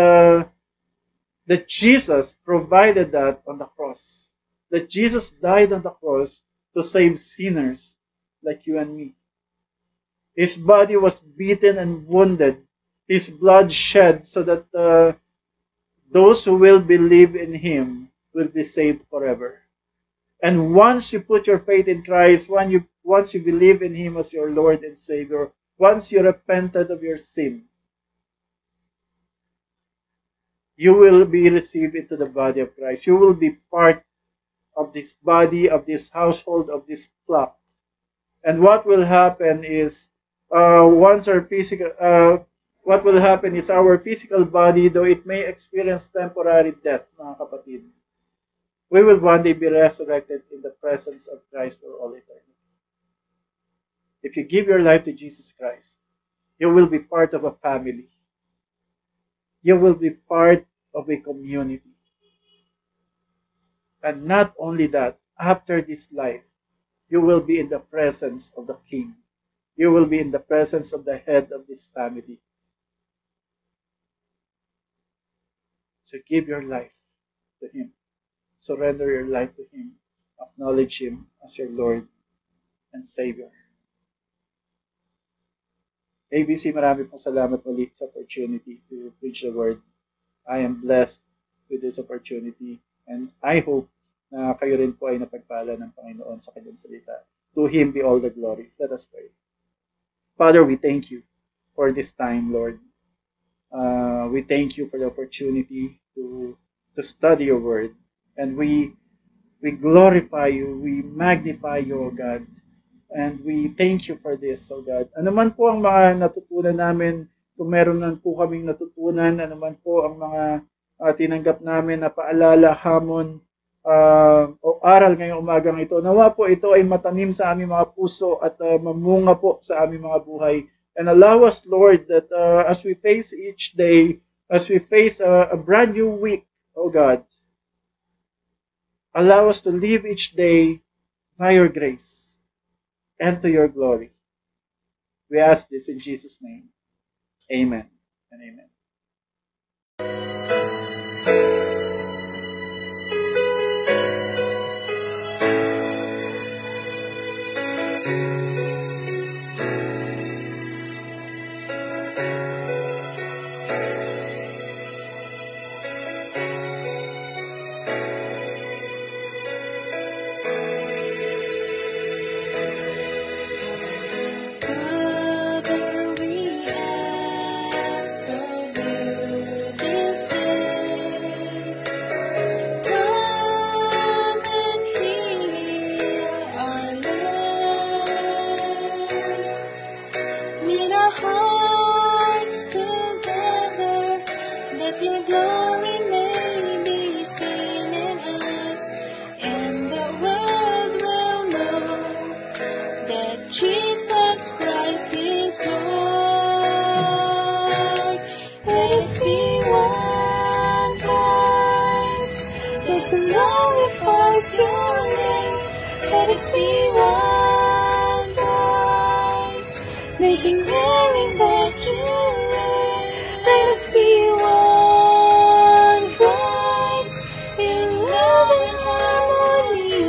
Speaker 5: Jesus provided that on the cross. That Jesus died on the cross to save sinners like you and me. His body was beaten and wounded. His blood shed so that those who will believe in Him will be saved forever. And once you put your faith in Christ, once you believe in Him as your Lord and Savior, once you repented of your sin, you will be received into the body of Christ. You will be part of this body, of this household, of this flock. And what will happen is, our physical body, though it may experience temporary death, mga kapatid, we will one day be resurrected in the presence of Christ for all eternity. If you give your life to Jesus Christ, you will be part of a family. You will be part of a community. And not only that, after this life, you will be in the presence of the King. You will be in the presence of the head of this family. So give your life to Him. Surrender your life to Him. Acknowledge Him as your Lord and Savior. ABC, marami pong salamat ulit sa opportunity to preach the Word. I am blessed with this opportunity, and I hope na kayo rin po ay napagpala ng Panginoon sa Kanyang salita. To Him be all the glory. Let us pray. Father, we thank you for this time, Lord. We thank you for the opportunity to study your Word. And we glorify you, we magnify you, O God. And we thank you for this, O God. Ano man po ang mga natutunan namin, kung meron man po kaming natutunan, ano man po ang mga tinanggap namin na paalala, hamon, o aral ngayong umagang ito, nawa po ito ay matanim sa aming mga puso at mamunga po sa aming mga buhay. And allow us, Lord, that as we face each day, as we face a brand new week, O God, allow us to live each day by your grace and to your glory. We ask this in Jesus' name. Amen and amen.
Speaker 4: Father, we ask of you this day, come and heal our land. Knit our hearts together, that your glory may be seen in us, and the world will know that Jesus Christ is Lord. Let us be one voice that glorifies your name. Let us be one voice, making merry that you reign. Let us be one voice in love and harmony.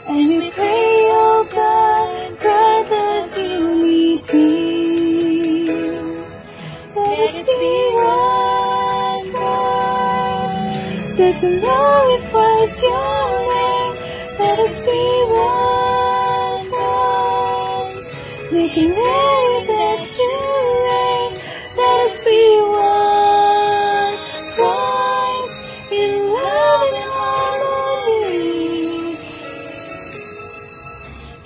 Speaker 4: And we pray, oh God, grant us unity. Let us be one voice that glorifies your name. Let us be one voice, making merry that you reign. Let us be one voice in love and harmony.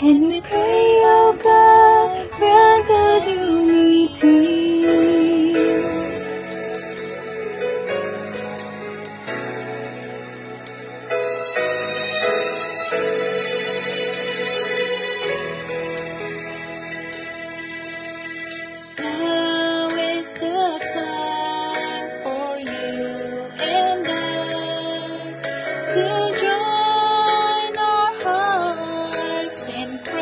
Speaker 4: And we pray, oh God, grant us unity. Now is the time for you and I to join our hearts in praise,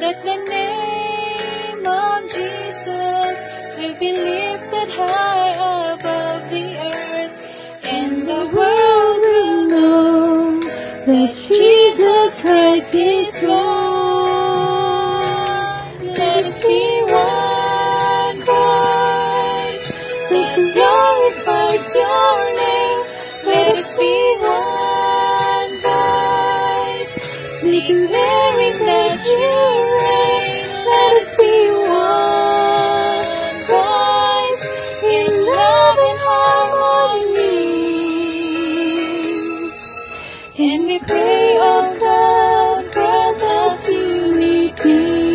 Speaker 4: that the name of Jesus will be lifted high above the earth, and the world will know that Jesus Christ is Lord. Let us be one voice that glorifies your name. Let us be one voice, making merry that you reign. Let us be one voice in love and harmony. And we pray, oh God, grant us unity.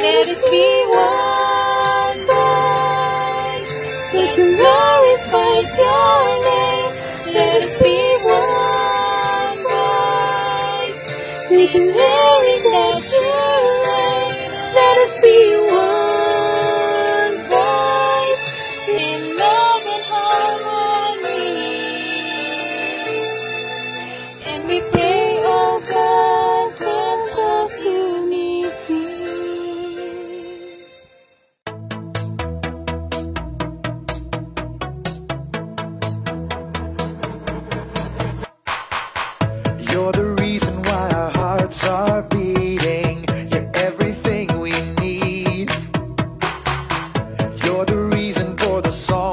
Speaker 4: Let us be one voice that glorifies your name. Let us be one voice, making merry that you reign. Let us be one voice in love and harmony. And we pray, oh God, grant us unity.
Speaker 3: You're the reason why our hearts are beating. You're everything we need. You're the reason for the song